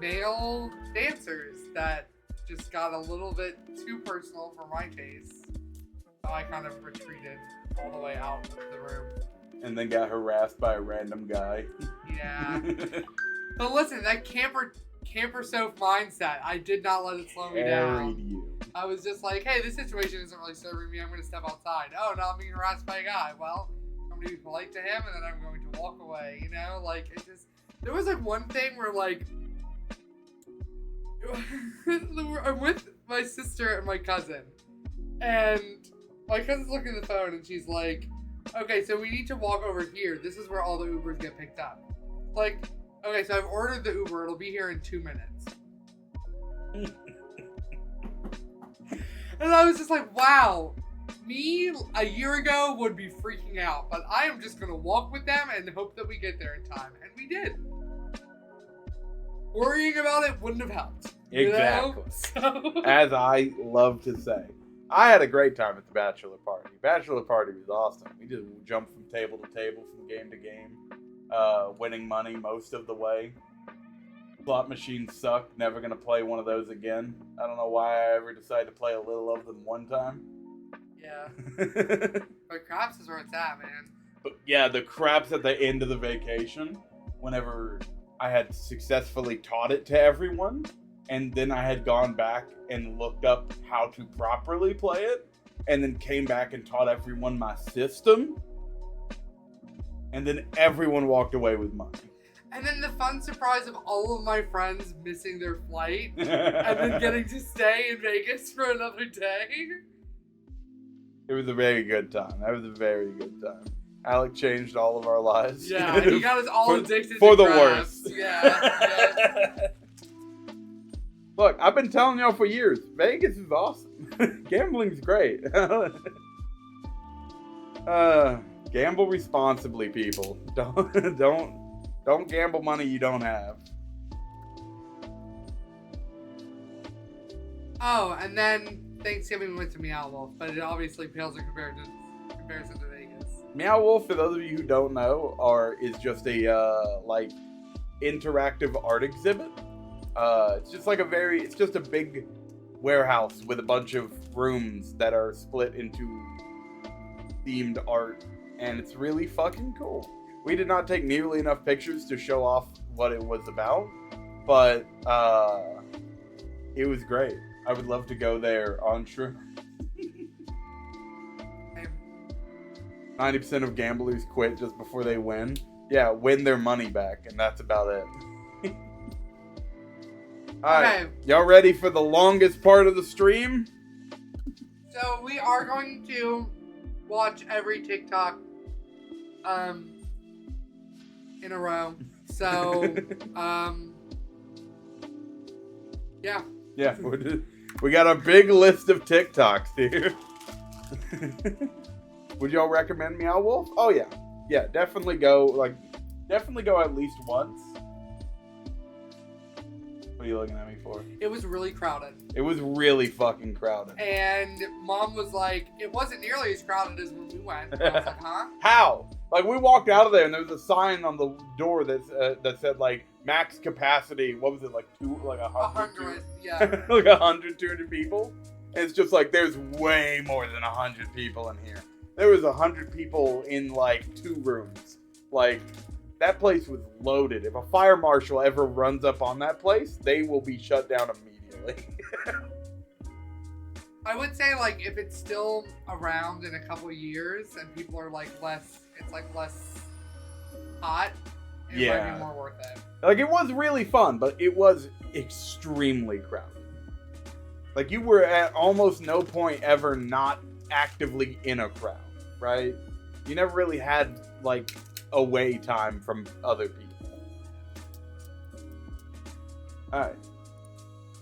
male dancers that just got a little bit too personal for my taste, so I kind of retreated all the way out of the room. And then got harassed by a random guy. Yeah. But listen, that camper soap mindset, I did not let it slow me down. You. I was just like, hey, this situation isn't really serving me. I'm going to step outside. Oh, now I'm being harassed by a guy. Well, I'm going to be polite to him, and then I'm going to walk away. You know, like, it just... There was like one thing where like... I'm with my sister and my cousin. And my cousin's looking at the phone, and she's like, okay, so we need to walk over here. This is where all the Ubers get picked up. Like, okay, so I've ordered the Uber. It'll be here in 2 minutes. And I was just like, wow. Me, a year ago, would be freaking out, but I am just going to walk with them and hope that we get there in time. And we did. Worrying about it wouldn't have helped. Exactly. So... As I love to say. I had a great time at the bachelor party. Bachelor party was awesome. We just jumped from table to table, from game to game, winning money most of the way. Slot machines suck. Never going to play one of those again. I don't know why I ever decided to play a little of them one time. Yeah. But craps is where it's at, man. But yeah, the craps at the end of the vacation, whenever I had successfully taught it to everyone, and then I had gone back and looked up how to properly play it, and then came back and taught everyone my system, and then everyone walked away with money. And then the fun surprise of all of my friends missing their flight, and then getting to stay in Vegas for another day. It was a very good time. That was a very good time. Alec changed all of our lives. Yeah, he got us all addicted for to the craps. worst. Yeah. Look, I've been telling y'all for years, Vegas is awesome. Gambling's great. Gamble responsibly, people. Don't gamble money you don't have. Oh, and then Thanksgiving we went to Meow Wolf, but it obviously pales in comparison to Vegas. Meow Wolf, for those of you who don't know, is just a like interactive art exhibit. It's just a big warehouse with a bunch of rooms that are split into themed art, and it's really fucking cool. We did not take nearly enough pictures to show off what it was about, but it was great. I would love to go there on true. 90% of gamblers quit just before they win. Yeah, win their money back, and that's about it. Alright, Okay. Y'all ready for the longest part of the stream? So we are going to watch every TikTok in a row. So yeah. Yeah, we got a big list of TikToks here. Would y'all recommend Meow Wolf? Oh yeah. Yeah, definitely go at least once. What are you looking at me for? It was really crowded. It was really fucking crowded. And Mom was like, it wasn't nearly as crowded as when we went. And I was like, huh? How? Like, we walked out of there and there was a sign on the door that said, like, max capacity. What was it, like 100, yeah. like 100, 200 people? And it's just like, there's way more than 100 people in here. There was 100 people in, like, 2 rooms. Like, that place was loaded. If a fire marshal ever runs up on that place, they will be shut down immediately. I would say, like, if it's still around in a couple years and people are, like, less hot, it might be more worth it. Like, it was really fun, but it was extremely crowded. Like, you were at almost no point ever not actively in a crowd, right? You never really had, like, away time from other people. Alright.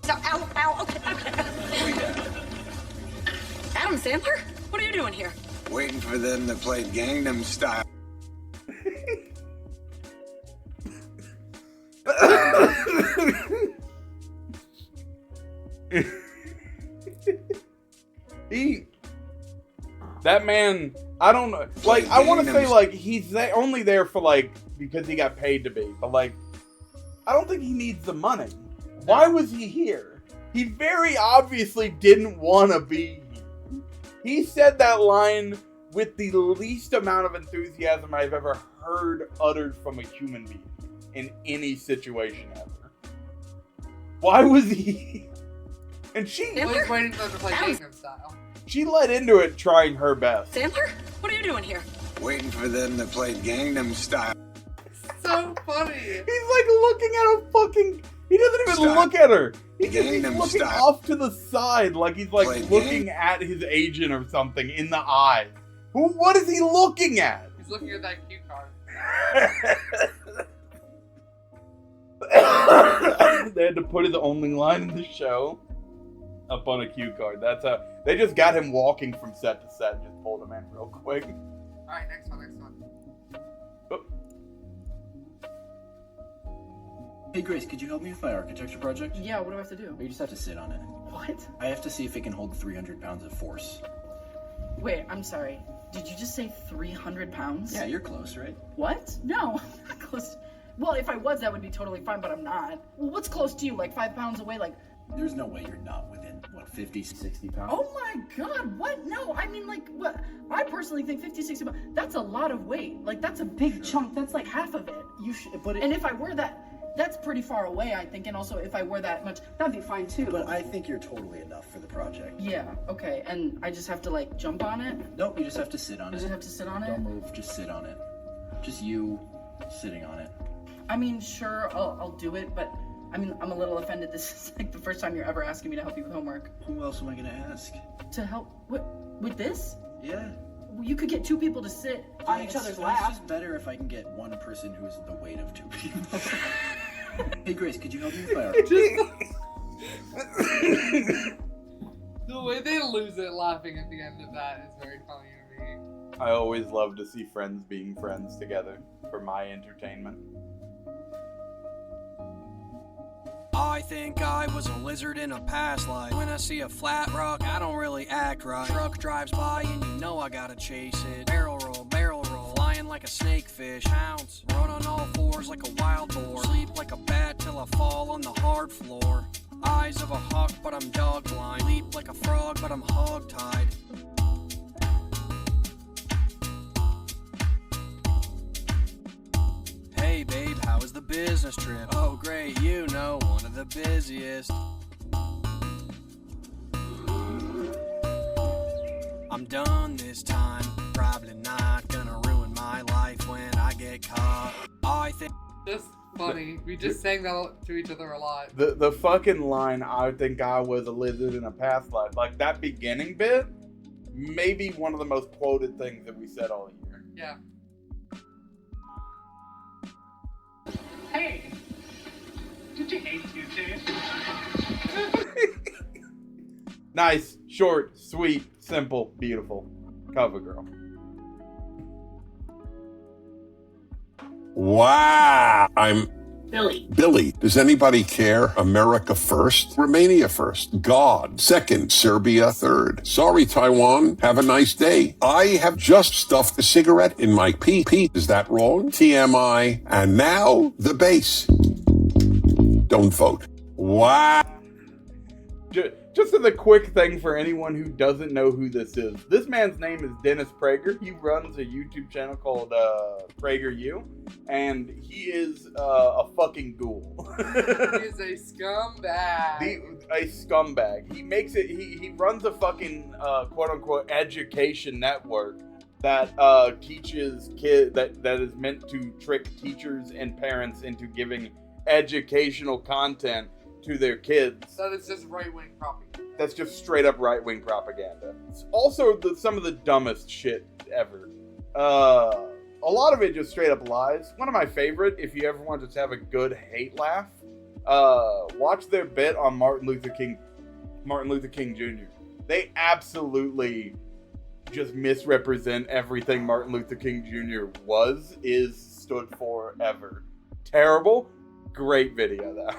Ow. Adam Sandler? What are you doing here? Waiting for them to play Gangnam Style. That man, I don't know. Like, I want to say, like, he's only there for, like, because he got paid to be. But, like, I don't think he needs the money. Why was he here? He very obviously didn't want to be here. He said that line with the least amount of enthusiasm I've ever heard uttered from a human being in any situation ever. Why was he? And she was waiting for them to play Gangnam Style. She led into it trying her best. Sandler? What are you doing here? Waiting for them to play Gangnam Style. So funny. He's like looking at a fucking... He doesn't even look at her. He's Gangnam looking Style. off to the side like he's like Play looking at his agent or something in the eye. What is he looking at? He's looking at that cue card. They had to put his only line in the show up on a cue card. They just got him walking from set to set and just pulled him in real quick. Alright, next one. Oh, Hey Grace, could you help me with my architecture project? Yeah, what do I have to do? You just have to sit on it. What? I have to see if it can hold 300 pounds of force. Wait, I'm sorry. Did you just say 300 pounds? Yeah, you're close, right? What? No, I'm not close. Well, if I was, that would be totally fine, but I'm not. Well, what's close to you? Like 5 pounds away? Like, There's no way you're not within, 50, 60 pounds? oh my god, what? No, I mean, like, what? I personally think 50, 60 pounds, that's a lot of weight. Like, that's a big chunk. That's like half of it. You should, but And if I were that, that's pretty far away, I think. And also, if I were that much, that'd be fine too. But I think you're totally enough for the project. Yeah, okay. And I just have to, like, jump on it? Nope, you just have to sit on I it. just have to sit on it? Don't move, just sit on it. Just you sitting on it. I mean, sure, I'll do it, but I mean, I'm a little offended. This is like the first time you're ever asking me to help you with homework. Who else am I gonna ask? To help with this? Yeah. You could get 2 people to sit on each other's It's lap. just better if I can get one person who's the weight of 2 people. Hey Grace, could you help me with my architecture? The way they lose it laughing at the end of that is very funny to me. I always love to see friends being friends together for my entertainment. I think I was a lizard in a past life. When I see a flat rock, I don't really act right. Truck drives by and you know I gotta chase it. Barrel roll, flying like a snakefish. Pounce, run on all fours like a wild boar. Sleep like a bat till I fall on the hard floor. Eyes of a hawk, but I'm dog blind. Leap like a frog, but I'm hog-tied. Hey babe, how was the business trip? Oh great, you know, one of the busiest. I'm done this time, probably not gonna ruin my life when I get caught. I think Just funny. We just sang that to each other a lot. The fucking line, I think I was a lizard in a past life, like that beginning bit, maybe one of the most quoted things that we said all year. Yeah. Hey, did you hate Tuesdays? Nice, short, sweet, simple, beautiful. Cover girl. Wow. I'm Billy. Billy. Does anybody care? America first? Romania first. God. Second. Serbia third. Sorry, Taiwan. Have a nice day. I have just stuffed a cigarette in my pee. Is that wrong? TMI. And now, the bass. Don't vote. Wow. Just as a quick thing for anyone who doesn't know who this is. This man's name is Dennis Prager. He runs a YouTube channel called PragerU, and he is a fucking ghoul. He is a scumbag. A scumbag. He makes it. He runs a fucking quote unquote education network that teaches kids that is meant to trick teachers and parents into giving educational content to their kids. That is just right-wing propaganda. That's just straight up right-wing propaganda. It's also some of the dumbest shit ever. A lot of it just straight up lies. One of my favorite, if you ever want to just have a good hate laugh, watch their bit on Martin Luther King Jr. They absolutely just misrepresent everything Martin Luther King Jr. stood for ever. Terrible. Great video though.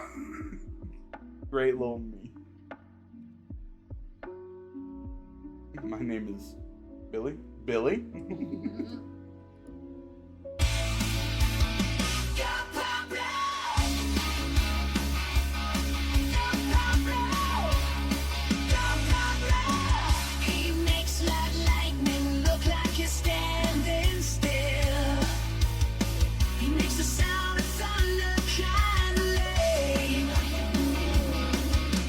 Great little me. My name is Billy. Billy? He makes lightning look like you're standing still. He makes the sound of thunder kind of lame.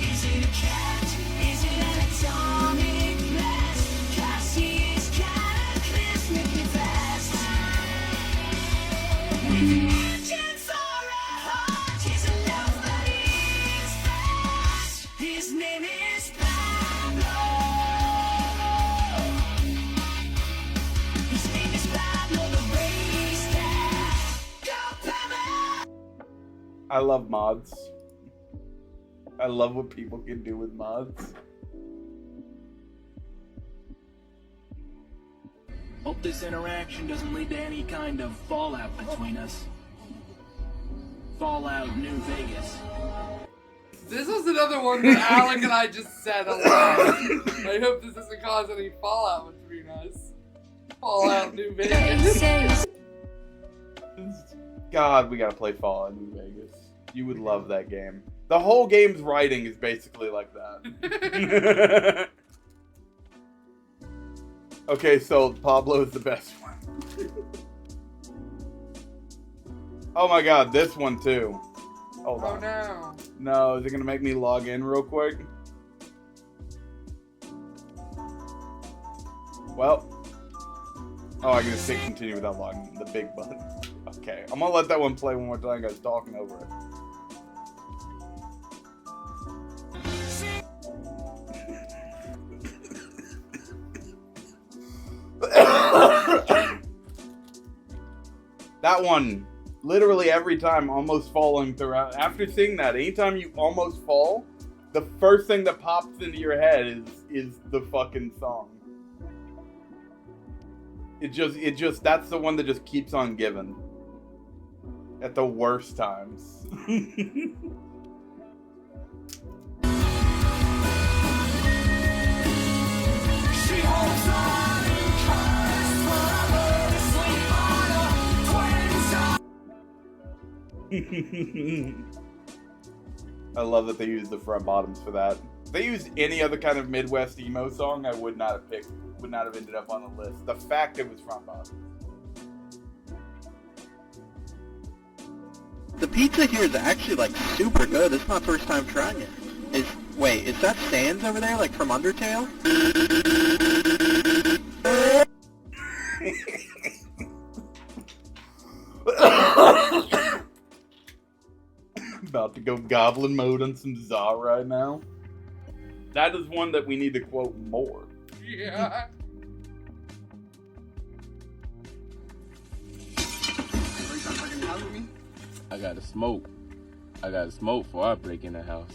Is it a cat? Is it an atomic blast? 'Cause he is cataclysmically fast. With an engine for a heart, he's a love, but he's fast. His name is Pablo. His name is Pablo the Race Cat. Go Pablo! I love mods. I love what people can do with mods. Hope this interaction doesn't lead to any kind of fallout between us. Fallout New Vegas. This was another one that Alec and I just said aloud. I hope this doesn't cause any fallout between us. Fallout New Vegas. God, we gotta play Fallout New Vegas. You would love that game. The whole game's writing is basically like that. Okay, so Pablo is the best one. Oh my god, this one too. Hold on. No. No, is it gonna make me log in real quick? Well. Oh, I can just hit continue without logging in. The big button. Okay, I'm gonna let that one play one more time, guys, talking over it. That one, literally every time, almost falling throughout. After seeing that, anytime you almost fall, the first thing that pops into your head is the fucking song. It just, that's the one that just keeps on giving. At the worst times. She holds on and cries forever to sleep on a twin side. I love that they used the front bottoms for that. If they used any other kind of Midwest emo song, I would not have picked, would not have ended up on the list. The fact it was front bottoms. The pizza here is actually like super good. This is my first time trying it. Wait, is that Sans over there, like from Undertale? About to go goblin mode on some Za right now. That is one that we need to quote more. Yeah. I gotta smoke. I gotta smoke before I break in the house.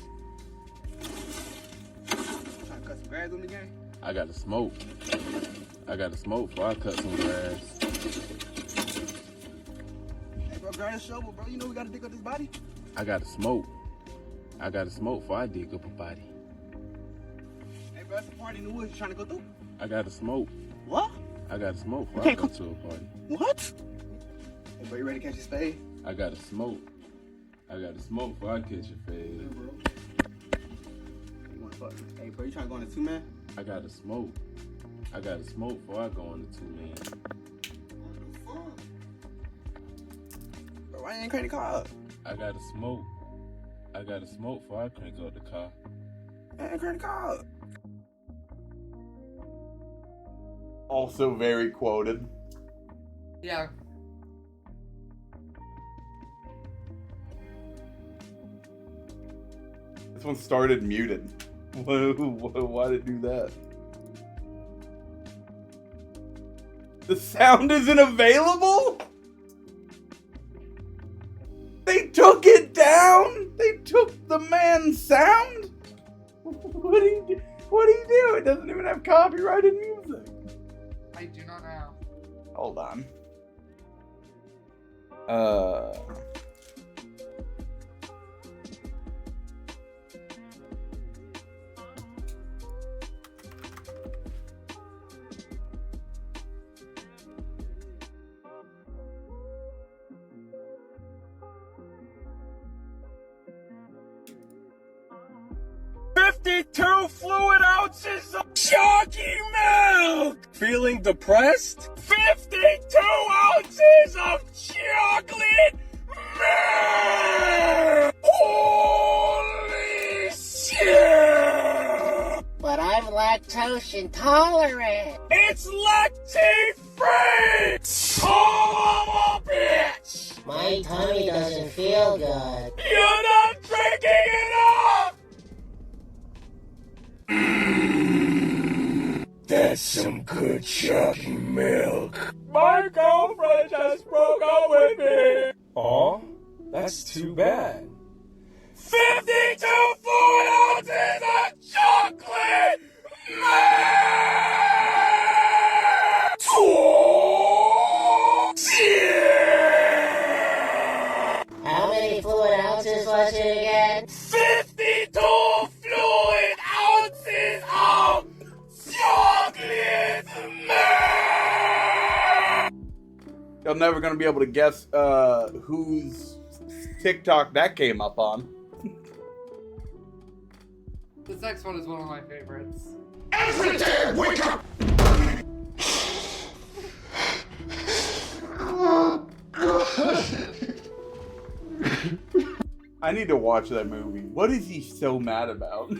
Trying to cut some grass on the game? I gotta smoke. I gotta smoke before I cut some grass. Hey, bro, grab a shovel, bro. You know we gotta dig up this body? I gotta smoke. I gotta smoke before I dig up a body. Hey, bro, it's a party in the woods. You trying to go through? I gotta smoke. What? I gotta smoke before You I can't go to a party. What? Hey, bro, you ready to catch your spade? I gotta smoke. I gotta smoke before I catch a fade. You wanna fuck? Hey, bro, you trying to go on a two-man? I gotta smoke. I gotta smoke before I go on the 2-man. Bro, why you ain't crank the car up? I gotta smoke. I gotta smoke before I crank up the car. Man, crank the car up. Also very quoted. Yeah. This one started muted. Why did it do that? The sound isn't available? They took it down? They took the man's sound? What do you do? What do you do? It doesn't even have copyrighted music. I do not know. Hold on. Fluid ounces of chalky milk! Feeling depressed? 52 ounces of chocolate milk! Holy shit! But I'm lactose intolerant. It's lactate free! Oh, bitch! My tummy doesn't feel good. You're not drinking enough! That's some good chalky milk. My girlfriend just broke up with me. Aw, that's too bad. 52 fluid ounces of chocolate milk! I'm never gonna be able to guess whose TikTok that came up on. This next one is one of my favorites. Every day, wake up! I need to watch that movie. What is he so mad about?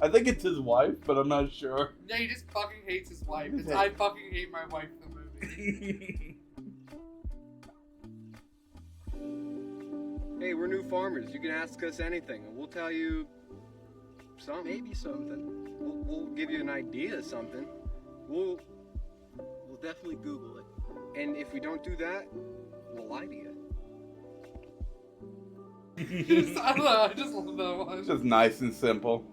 I think it's his wife, but I'm not sure. Yeah, he just fucking hates his wife. It's I fucking hate my wife, the movie. Hey, we're new farmers. You can ask us anything, and we'll tell you maybe something. We'll give you an idea of something. We'll definitely Google it. And if we don't do that, we'll lie to you. I don't know, I just love that one. It's just nice and simple.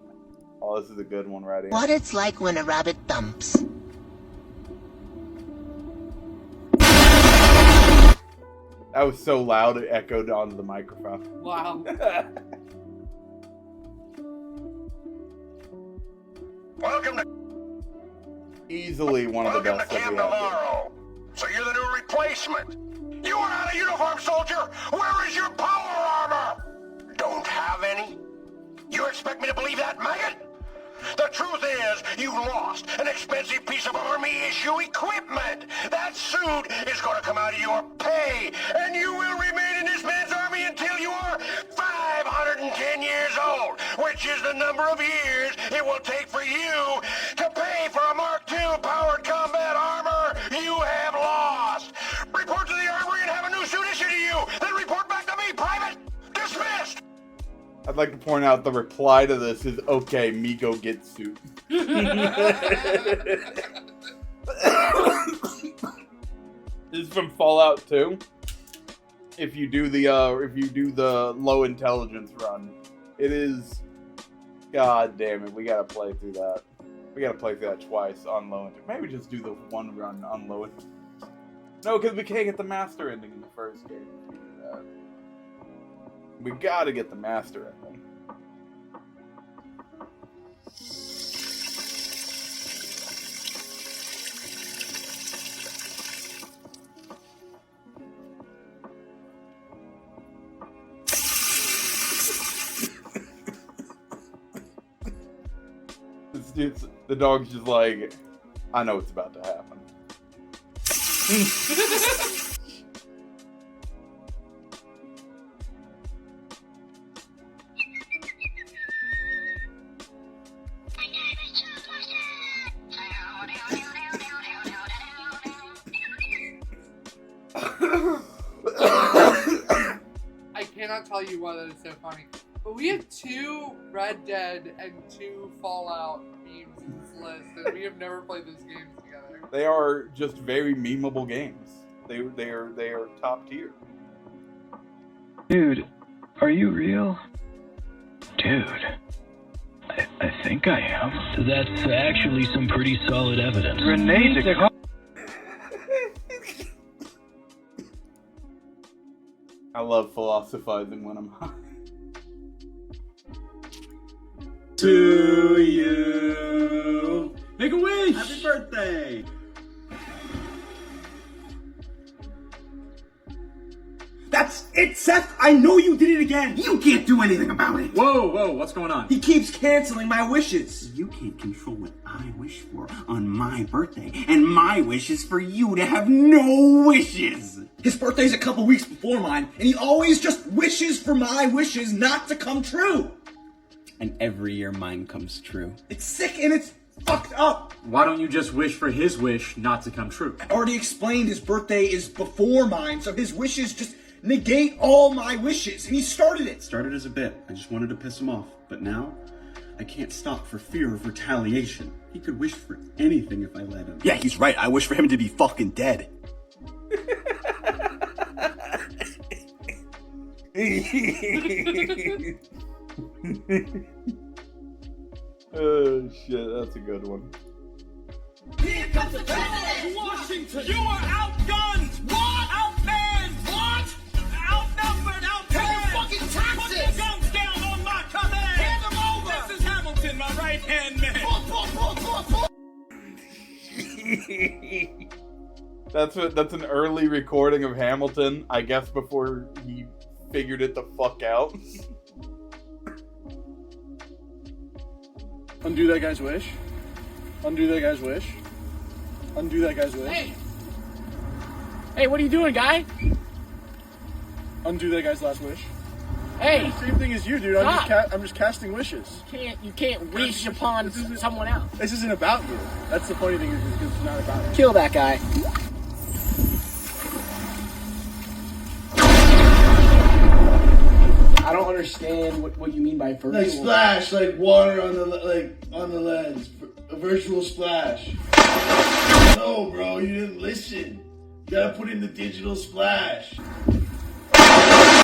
Oh, this is a good one right here. What it's like when a rabbit thumps. That was so loud it echoed onto the microphone. Wow. Welcome to Easily one of the best that we have. So you're the new replacement. You are not a uniformed soldier. Where is your power armor? Don't have any? You expect me to believe that, maggot? The truth is, you lost an expensive piece of Army-issue equipment. That suit is going to come out of your pay, and you will remain in this man's army until you are 510 years old, which is the number of years it will take for you to pay for a Mark II powered combat armor you have lost. Report to the armory and have a new suit issued to you. Then report back to me, Private. Dismissed. I'd like to point out the reply to this is, okay, me go get suit. This is from Fallout 2. If you do the low intelligence run, it is, god damn it, we gotta play through that. We gotta play through that twice on low intelligence. Maybe just do the one run on low intelligence. No, because we can't get the master ending in the first game. If we do that. We gotta get the master ending. The dog's just like, I know what's about to happen. I cannot tell you why that is so funny. But we have 2 Red Dead and 2 Fallout memes in this list, and we have never played those games together. They are just very memeable games. They are top tier. Dude, are you real? Dude, I think I am. That's actually some pretty solid evidence. Grenade to I love philosophizing when I'm high. To you. Make a wish. Happy birthday. That's it, Seth. I know you did it again. You can't do anything about it. Whoa, what's going on? He keeps canceling my wishes. You can't control what I wish for on my birthday, and my wish is for you to have no wishes. His birthday's a couple weeks before mine, and he always just wishes for my wishes not to come true. And every year mine comes true. It's sick and it's fucked up. Why don't you just wish for his wish not to come true? I already explained his birthday is before mine, so his wishes just negate all my wishes, and he started it. Started as a bit. I just wanted to piss him off. But now, I can't stop for fear of retaliation. He could wish for anything if I let him. Yeah, he's right. I wish for him to be fucking dead. Oh shit, that's a good one. Here comes the president! Washington! You are outgunned! What? Outmanned! What? Outnumbered! Outmanned! Pay your fucking taxes! Put your guns down on my command! Hand them over! This is Hamilton, my right-hand man! That's an early recording of Hamilton, I guess, before he figured it the fuck out. Undo that guy's wish. Undo that guy's wish. Undo that guy's wish. Hey! Hey, what are you doing, guy? Undo that guy's last wish. Hey! Same thing as you, dude. I'm just casting wishes. You can't wish upon someone else. This isn't about you. That's the funny thing, is it's not about you. Kill that guy. I don't understand what you mean by virtual. Like splash, like water on the lens, a virtual splash. No, bro, you didn't listen. You gotta put in the digital splash.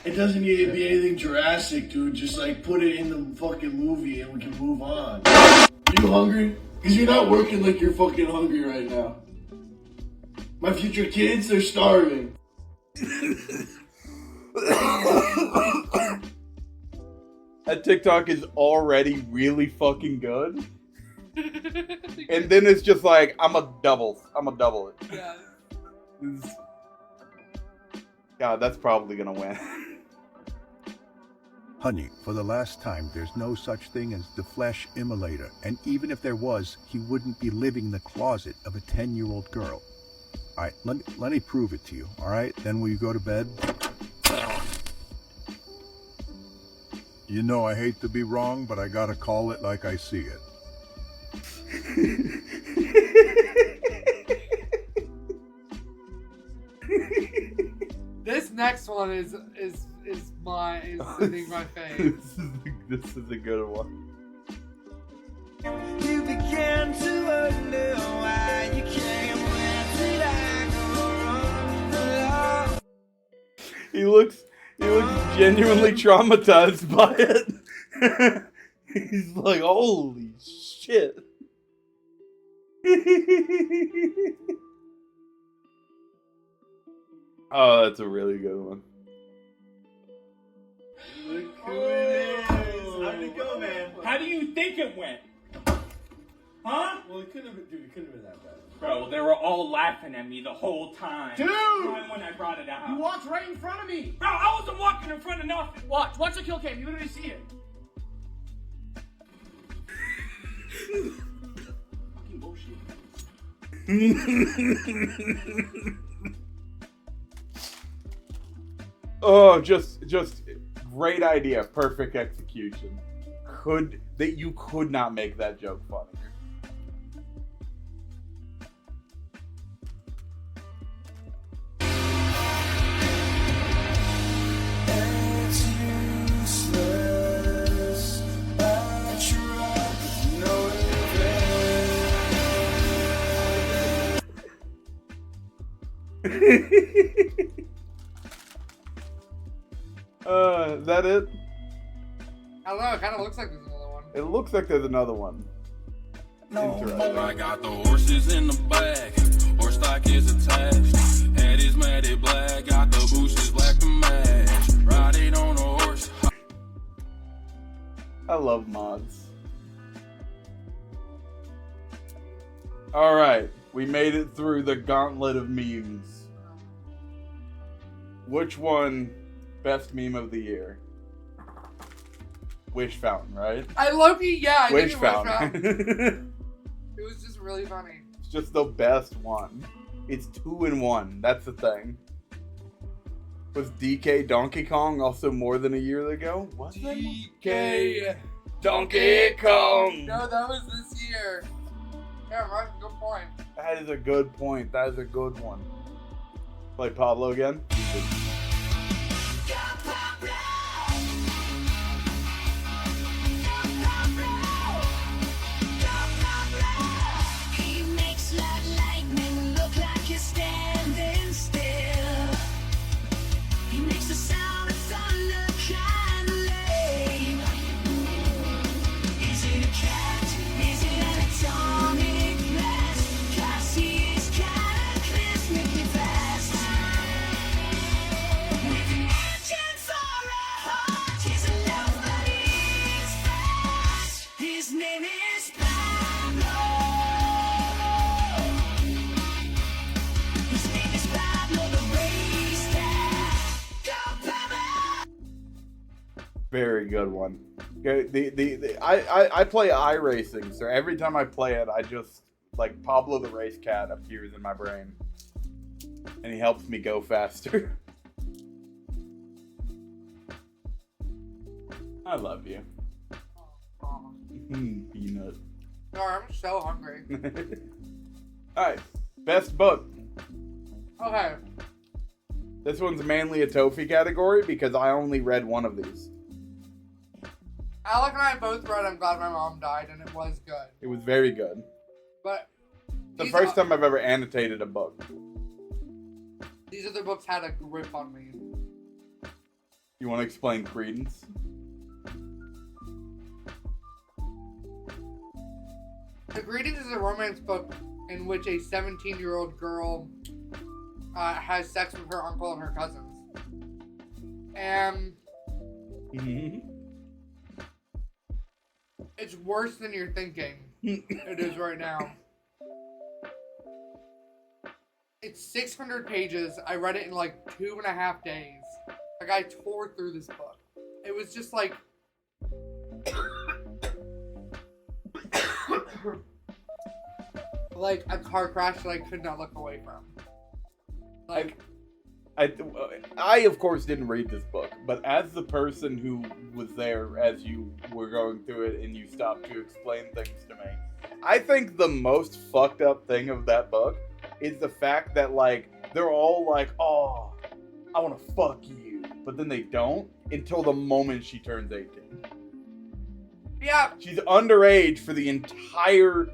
It doesn't need to be anything drastic, dude. Just like put it in the fucking movie and we can move on. You hungry? Because you're not working like you're fucking hungry right now. My future kids, they're starving. That TikTok is already really fucking good. And then it's just like, I'm a double it. Yeah. God, that's probably gonna win. Honey, for the last time, there's no such thing as the flesh immolator. And even if there was, he wouldn't be living in the closet of a 10-year-old girl. All right, let me prove it to you, all right? Then will you go to bed? You know, I hate to be wrong, but I gotta call it like I see it. This next one is hitting my face. This is a good one. You began to wonder why you came when I go wrong. He looks genuinely traumatized by it. He's like, holy shit. Oh, that's a really good one. Look who it is. How'd it go, man? How do you think it went? Huh? Well, it couldn't have been that bad. Bro, they were all laughing at me the whole time. Dude! Right when I brought it out. You walked right in front of me. Bro, I wasn't walking in front of nothing. Watch the kill cam. You literally see it. Fucking bullshit. Oh, just great idea, perfect execution. You could not make that joke funnier. Is that it? I don't know, it kind of looks like there's another one. It looks like there's another one. Interesting. I got the horses in the back. Horse stock is attached. Head is matted black. Got the bushes black to match. Riding on a horse. I love mods. Alright, we made it through the gauntlet of memes. Which one, best meme of the year? Wish Fountain, right? I love you, yeah. I Wish think it was Fountain. It was just really funny. It's just the best one. It's 2-in-1. That's the thing. Was DK Donkey Kong also more than a year ago? Was that DK Donkey Kong? No, that was this year. Yeah, right. Good point. That is a good point. That is a good one. Play Pablo again. He makes like lightning look like he's standing still. He makes the sound of thunder kind of lame. Is it a cat? Is it an atomic blast? 'Cause he is cataclysmically fast. Very good one. I play iRacing, so every time I play it, I just like Pablo the Race Cat appears in my brain, and he helps me go faster. I love you. Peanut. Sorry, I'm so hungry. Alright, best book. Okay. This one's mainly a Tofe category because I only read one of these. Alec and I both read I'm Glad My Mom Died, and it was good. It was very good. But The first time I've ever annotated a book. these other books had a grip on me. You want to explain Credence? The Greetings is a romance book in which a 17-year-old girl has sex with her uncle and her cousins. And it's worse than you're thinking. It is right now. It's 600 pages. I read it in like 2.5 days. Like, I tore through this book. It was just like... like a car crash that I could not look away from. Like... I of course didn't read this book, but as the person who was there as you were going through it and you stopped to explain things to me, I think the most fucked up thing of that book is the fact that like they're all like, oh, I want to fuck you, but then they don't until the moment she turns 18. Yeah. She's underage for the entire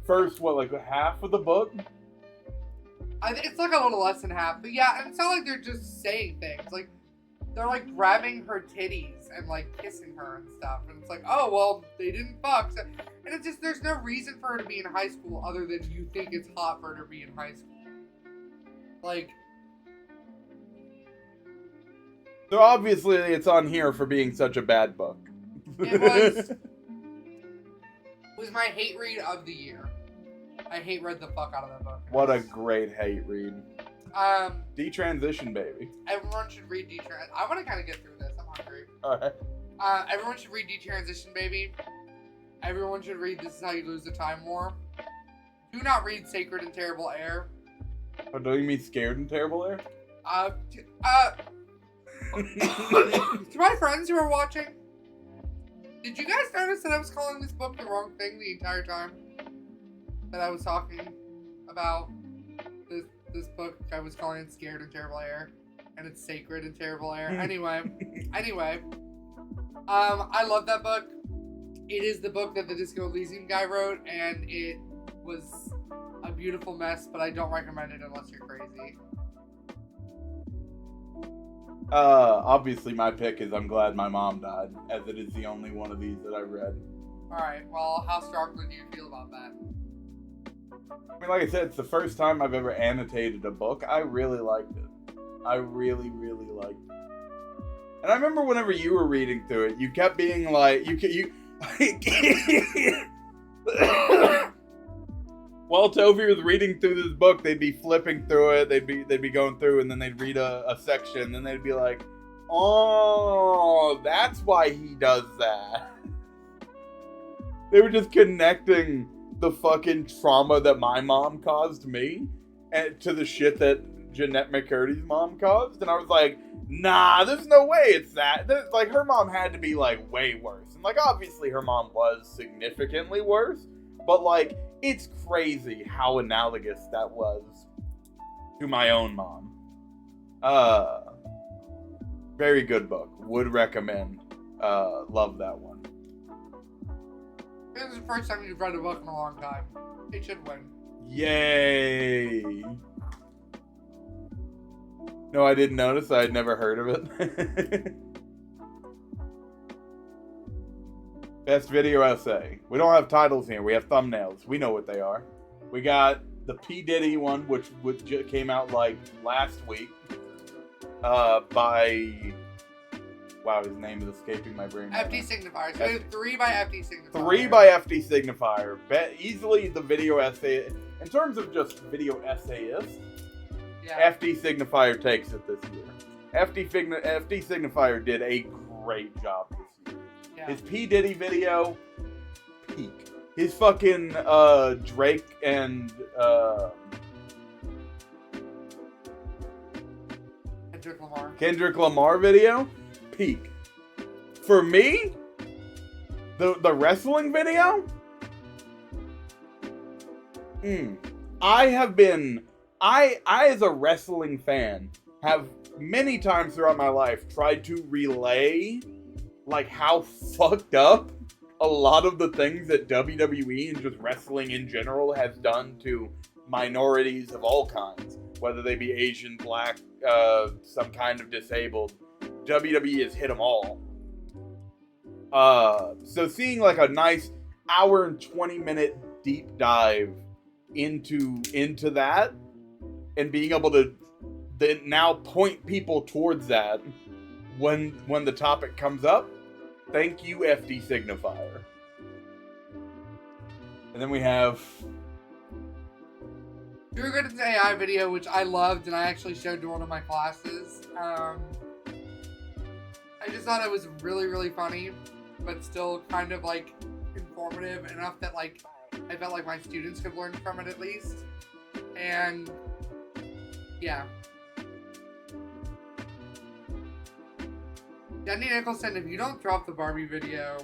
first, half of the book? I think it's like a little less than half, but yeah, and it's not like they're just saying things. Like, they're like grabbing her titties and like kissing her and stuff, and it's like, oh well, they didn't fuck. So, and it's just there's no reason for her to be in high school other than you think it's hot for her to be in high school. Like, so obviously it's on here for being such a bad book. it was my hate read of the year. I hate read the fuck out of that book. What a great hate read. Detransition, baby. Everyone should read Detransition. I want to kind of get through this. I'm hungry. Alright. Everyone should read Detransition, baby. Everyone should read This Is How You Lose the Time War. Do not read Sacred and Terrible Air. Oh, don't you mean Scared and Terrible Air? To my friends who are watching, did you guys notice that I was calling this book the wrong thing the entire time? That I was talking about this book. I was calling it Scared and Terrible Air, and it's Sacred and Terrible Air. Anyway, I love that book. It is the book that the Disco Elysium guy wrote, and it was a beautiful mess, but I don't recommend it unless you're crazy. Obviously my pick is I'm Glad My Mom Died, as it is the only one of these that I read. Alright, well, how strongly do you feel about that? I mean, like I said, it's the first time I've ever annotated a book. I really liked it. I really, really liked it. And I remember whenever you were reading through it, you kept being like, while Tofe was reading through this book, they'd be flipping through it, they'd be going through, and then they'd read a section, and then they'd be like, oh, that's why he does that. They were just connecting the fucking trauma that my mom caused me and to the shit that Jeanette McCurdy's mom caused, and I was like, nah, there's no way it's that. Like, her mom had to be like way worse, and like obviously her mom was significantly worse, but like it's crazy how analogous that was to my own mom. Very good book, would recommend. Love that one. This is the first time you've read a book in a long time. It should win. Yay! No, I didn't notice. I had never heard of it. Best video essay. We don't have titles here. We have thumbnails. We know what they are. We got the P. Diddy one, which came out like last week. By... Wow, his name is escaping my brain. FD Signifier. So we have 3 by FD Signifier. 3 by FD Signifier. Easily the video essay. In terms of just video essayist, yeah. FD Signifier takes it this year. FD Signifier did a great job this His P. Diddy video, peak. His fucking Drake and Kendrick Lamar video, peak. For me, the wrestling video, I as a wrestling fan have many times throughout my life tried to relay like how fucked up a lot of the things that WWE and just wrestling in general has done to minorities of all kinds, whether they be Asian, black, some kind of disabled. WWE has hit them all. So seeing like a nice hour and 20-minute deep dive into that and being able to then now point people towards that when the topic comes up, thank you, FD Signifier. And then we have Drew Gooden's AI video, which I loved and I actually showed to one of my classes. I just thought it was really, really funny, but still kind of like informative enough that like I felt like my students could learn from it at least. And yeah. Jenny Nicholson, if you don't drop the Barbie video,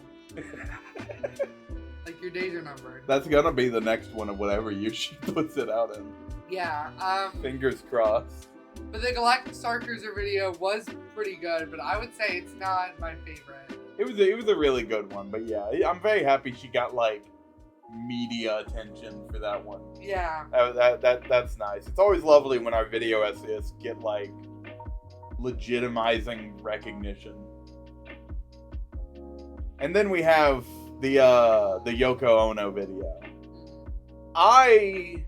like your days are numbered. That's gonna be the next one of whatever year she puts it out in. Yeah. Fingers crossed. But the Galactic Star Cruiser video was pretty good, but I would say it's not my favorite. It was a really good one, but yeah, I'm very happy she got like media attention for that one. Yeah. That's nice. It's always lovely when our video essayists get like legitimizing recognition. And then we have the Yoko Ono video. I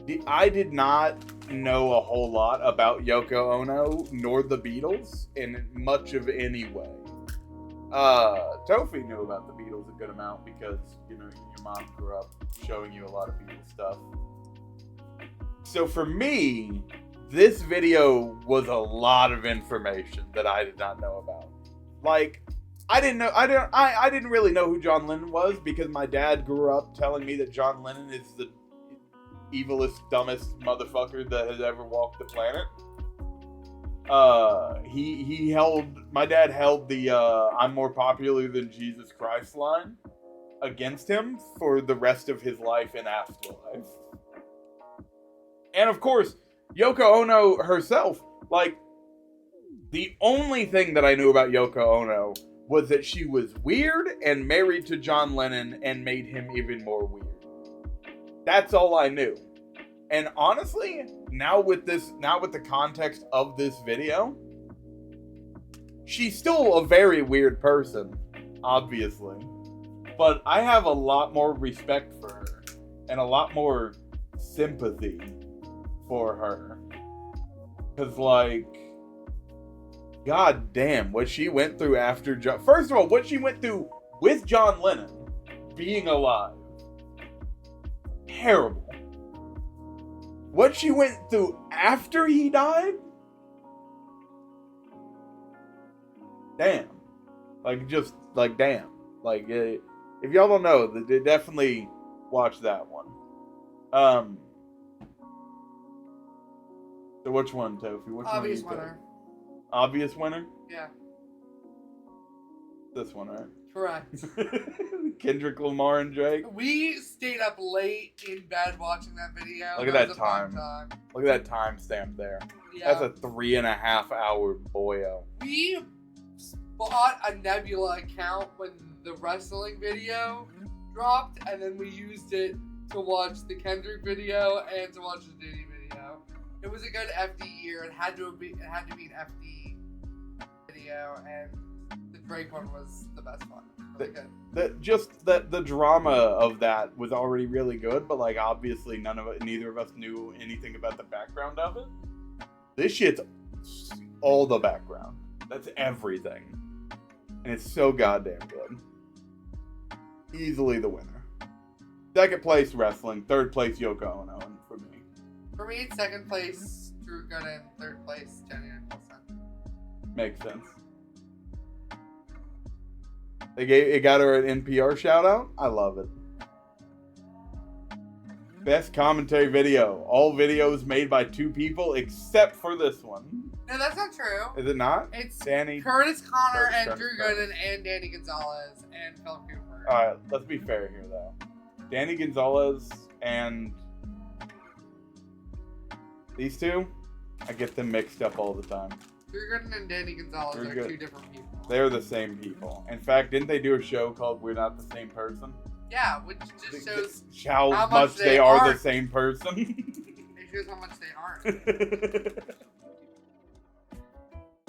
did not know a whole lot about Yoko Ono nor the Beatles in much of any way. Tofi knew about the Beatles a good amount because, you know, your mom grew up showing you a lot of Beatles stuff. So for me, this video was a lot of information that I did not know about. Like, I didn't really know who John Lennon was because my dad grew up telling me that John Lennon is the evilest, dumbest motherfucker that has ever walked the planet. My dad held the I'm more popular than Jesus Christ line against him for the rest of his life in Afterlife. And of course, Yoko Ono herself, like, the only thing that I knew about Yoko Ono was that she was weird and married to John Lennon and made him even more weird. That's all I knew. And honestly, now with the context of this video, she's still a very weird person, obviously. But I have a lot more respect for her and a lot more sympathy for her. Cause like, god damn, what she went through after John... First of all, what she went through with John Lennon being alive. Terrible. What she went through after he died? Damn. Like, just, like, damn. Like, if y'all don't know, definitely watch that one. So which one, Tofi? Which Obvious one winner. Obvious winner? Yeah. This one, right? Correct. Kendrick Lamar and Drake. We stayed up late in bed watching that video. Look at that time. Look at that timestamp there. Yeah. That's a 3.5 hour boyo. We bought a Nebula account when the wrestling video dropped, and then we used it to watch the Kendrick video and to watch the Diddy video. It was a good FD year. It had to be an FD video, and the Drake one was the best one. Really good. The drama of that was already really good, but like obviously neither of us knew anything about the background of it. This shit's all the background. That's everything. And it's so goddamn good. Easily the winner. Second place, wrestling. Third place, Yoko Ono, and for me. For me, second place, Drew Gooden. Third place, Jenny Nicholson. Makes sense. It got her an NPR shout out. I love it. Best commentary video. All videos made by 2 people except for this one. No, that's not true. Is it not? It's Danny, Curtis Connor and Curtis Drew Gooden and Danny Gonzalez and Phil Cooper. Alright, let's be fair here though. Danny Gonzalez and these 2, I get them mixed up all the time. Drew Gooden and Danny Gonzalez are 2 different people. They're the same people. In fact, didn't they do a show called We're Not the Same Person? Yeah, which just shows how much they are the same person. It shows how much they aren't.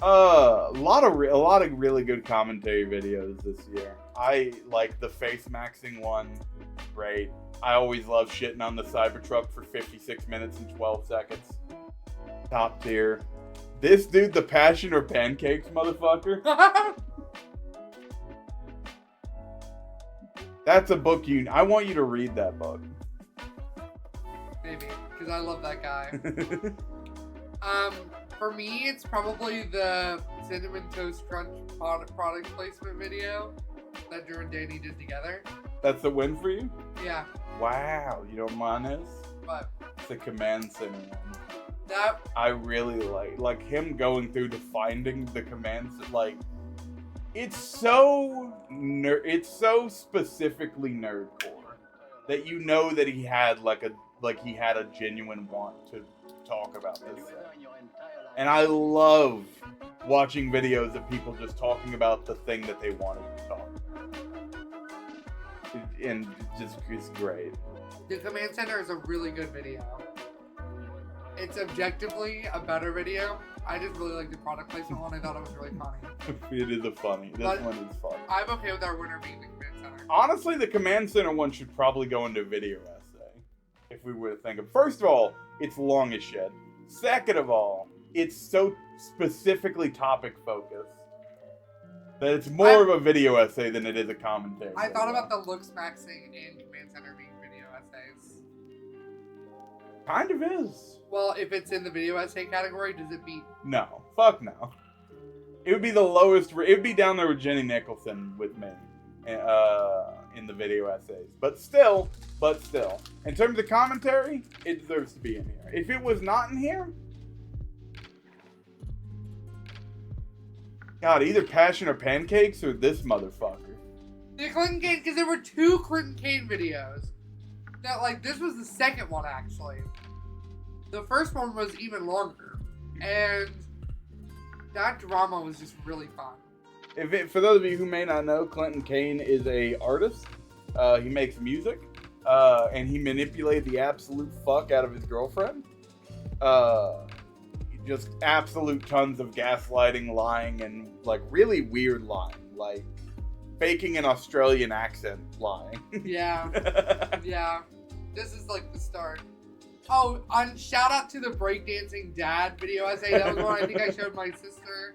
A lot of really good commentary videos this year. I like the face maxing one. Great. I always love shitting on the Cybertruck for 56 minutes and 12 seconds. Top tier. This dude, the Passion or Pancakes motherfucker. That's a book I want you to read that book. Maybe, because I love that guy. For me, it's probably the Cinnamon Toast Crunch product placement video that Drew and Danny did together. That's a win for you? Yeah. Wow, you know what mine is? What? It's the Command Center one. That I really like him going through to finding the commands. Like, it's so specifically nerdcore that you know that he had he had a genuine want to talk about this thing. And I love watching videos of people just talking about the thing that they wanted to talk about. And it's great. The Command Center is a really good video. It's objectively a better video. I just really like the product placement one. I thought it was really funny. It is funny. This one is fun. I'm okay with our winner being the Command Center. Honestly, the Command Center one should probably go into video essay. If we were to think of... First of all, it's long as shit. Second of all, it's so specifically topic focused that it's more of a video essay than it is a commentary. I thought about the looks maxing and Command Center being video essays. Kind of is. Well, if it's in the video essay category, does it beat? No. Fuck no. It would be the lowest... It would be down there with Jenny Nicholson with me in the video essays. But still, in terms of commentary, it deserves to be in here. If it was not in here... God, either Passion or Pancakes or this motherfucker. The Clinton Kane, because there were 2 Clinton Kane videos. That, this was the second one, actually. The first one was even longer. And that drama was just really fun. For those of you who may not know, Clinton Kane is a artist. He makes music. And he manipulated the absolute fuck out of his girlfriend. Just absolute tons of gaslighting, lying, and really weird lying. Like faking an Australian accent lying. Yeah. Yeah. This is the start. Oh, shout out to the breakdancing dad video essay. That was one I think I showed my sister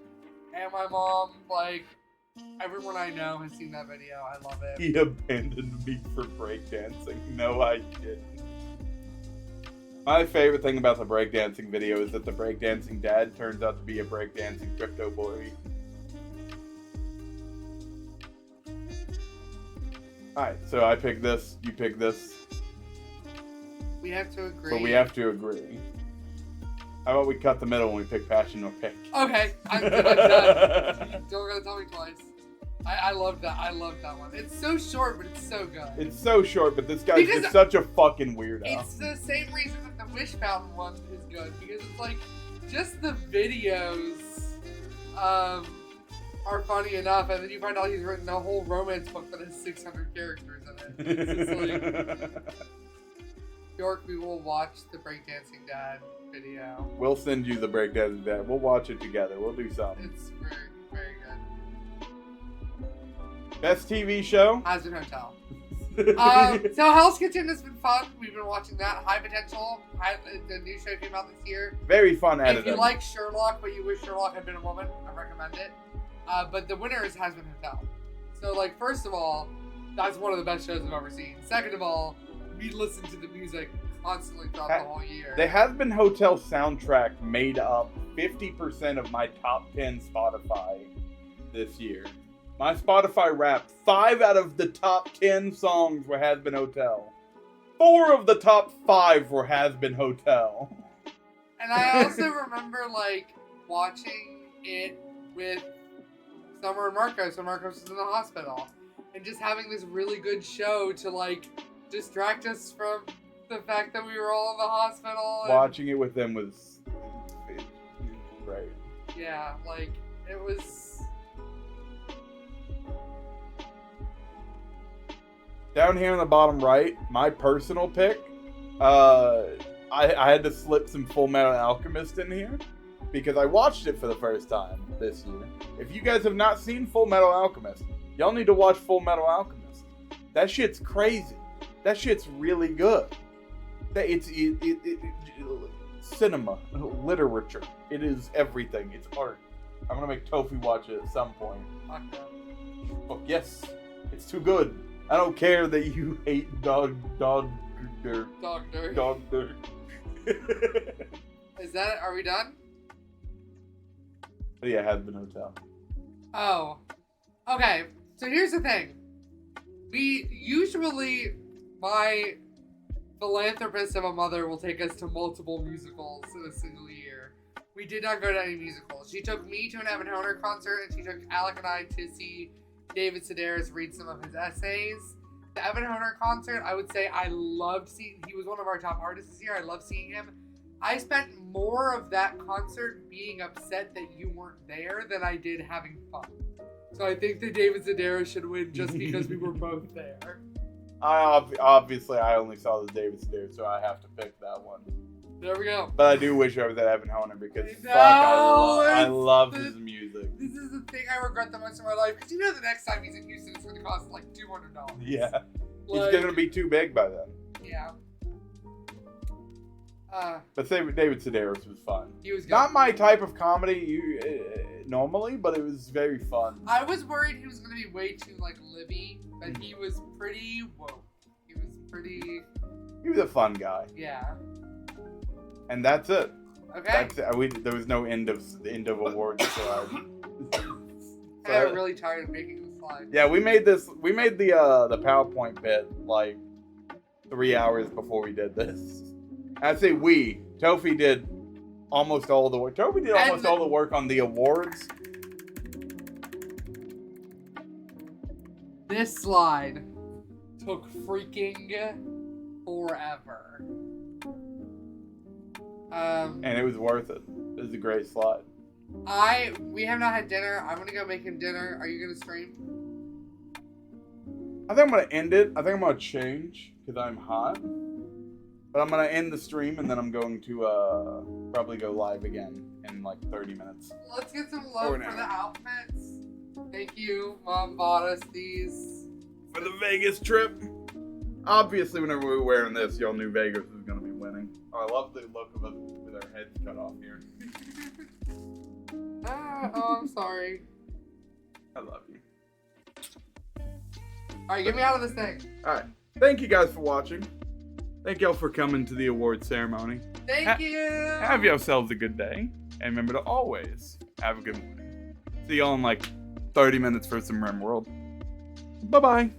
and my mom. Everyone I know has seen that video. I love it. He abandoned me for breakdancing. No, I didn't. My favorite thing about the breakdancing video is that the breakdancing dad turns out to be a breakdancing crypto boy. Alright, so I pick this, you pick this. We have to agree. But we have to agree. How about we cut the middle when we pick Passion or Pick? Okay, I'm done. Don't gotta tell me twice. I love that. I love that one. It's so short, but it's so good. It's so short, but this guy's just such a fucking weirdo. It's the same reason that the Wish Fountain one is good, because it's just the videos are funny enough, and then you find out he's written a whole romance book that has 600 characters in it. It's just York, we will watch the Breakdancing Dad video. We'll send you the Breakdancing Dad. We'll watch it together. We'll do something. It's very, very good. Best TV show? Hazard Hotel. So Hell's Kitchen has been fun. We've been watching that. High Potential. The new show came out this year. Very fun editing. If you like Sherlock, but you wish Sherlock had been a woman, I recommend it. But the winner is Hazard Hotel. So, first of all, that's one of the best shows I've ever seen. Second of all, we listen to the music constantly throughout the whole year. The Has Been Hotel soundtrack made up 50% of my top 10 Spotify this year. My Spotify Wrapped, 5 out of the top 10 songs were Has Been Hotel. 4 of the top 5 were Has Been Hotel. And I also remember, like, watching it with Summer and Marcos when Marcos was in the hospital. And just having this really good show to, like, distract us from the fact that we were all in the hospital. And, Watching it with them was great. yeah, like, it was... Down here in the bottom right, my personal pick, I had to slip some Full Metal Alchemist in here because I watched it for the first time this year. If you guys have not seen Full Metal Alchemist, y'all need to watch Full Metal Alchemist. That shit's crazy. That shit's really good. It's cinema, literature. It is everything. It's art. I'm gonna make Tofi watch it at some point. Fuck yes, it's too good. I don't care that you hate dog dirt. Is that it? Are we done? But yeah, Has Been Hotel. Oh. Okay, so here's the thing. We usually, my philanthropist of a mother will take us to multiple musicals in a single year. We did not go to any musicals. She took me to an Evan Honer concert, and she took Alec and I to see David Sedaris read some of his essays. The Evan Honer concert, I would say I loved seeing. He was one of our top artists this year. I loved seeing him. I spent more of that concert being upset that you weren't there than I did having fun. So I think that David Sedaris should win just because we were both there. Obviously, I only saw the David Sedaris, so I have to pick that one. There we go. But I do wish I was at Evan Honer because I love his music. This is the thing I regret the most in my life. Because you know the next time he's in Houston, it's going to cost like $200. Yeah. He's going to be too big by then. Yeah. But David Sedaris was fun. He was good. Not my type of comedy normally, but it was very fun. I was worried he was going to be way too like Libby, but he was pretty woke. He was a fun guy. Yeah. And that's it. Okay. There was no end of awards slide. I got really tired of making the slide. Yeah, we made the PowerPoint bit like 3 hours before we did this. I say we. Tofi did almost all the work. Tofi did almost all the work on the awards. This slide took freaking forever. And it was worth it. It was a great slide. We have not had dinner. I'm gonna go make him dinner. Are you gonna stream? I think I'm gonna end it. I think I'm gonna change because I'm hot. But I'm gonna end the stream and then I'm going to probably go live again in like 30 minutes. Let's get some love for the outfits. Thank you. Mom bought us these for the Vegas trip. Obviously, whenever we were wearing this, y'all knew Vegas was gonna be winning. Oh, I love the look of us with our heads cut off here. Oh, I'm sorry. I love you. Alright, get me out of this thing. Alright. Thank you guys for watching. Thank y'all for coming to the award ceremony. Thank you. Have yourselves a good day. And remember to always have a good morning. See y'all in like 30 minutes for some RimWorld. Bye-bye.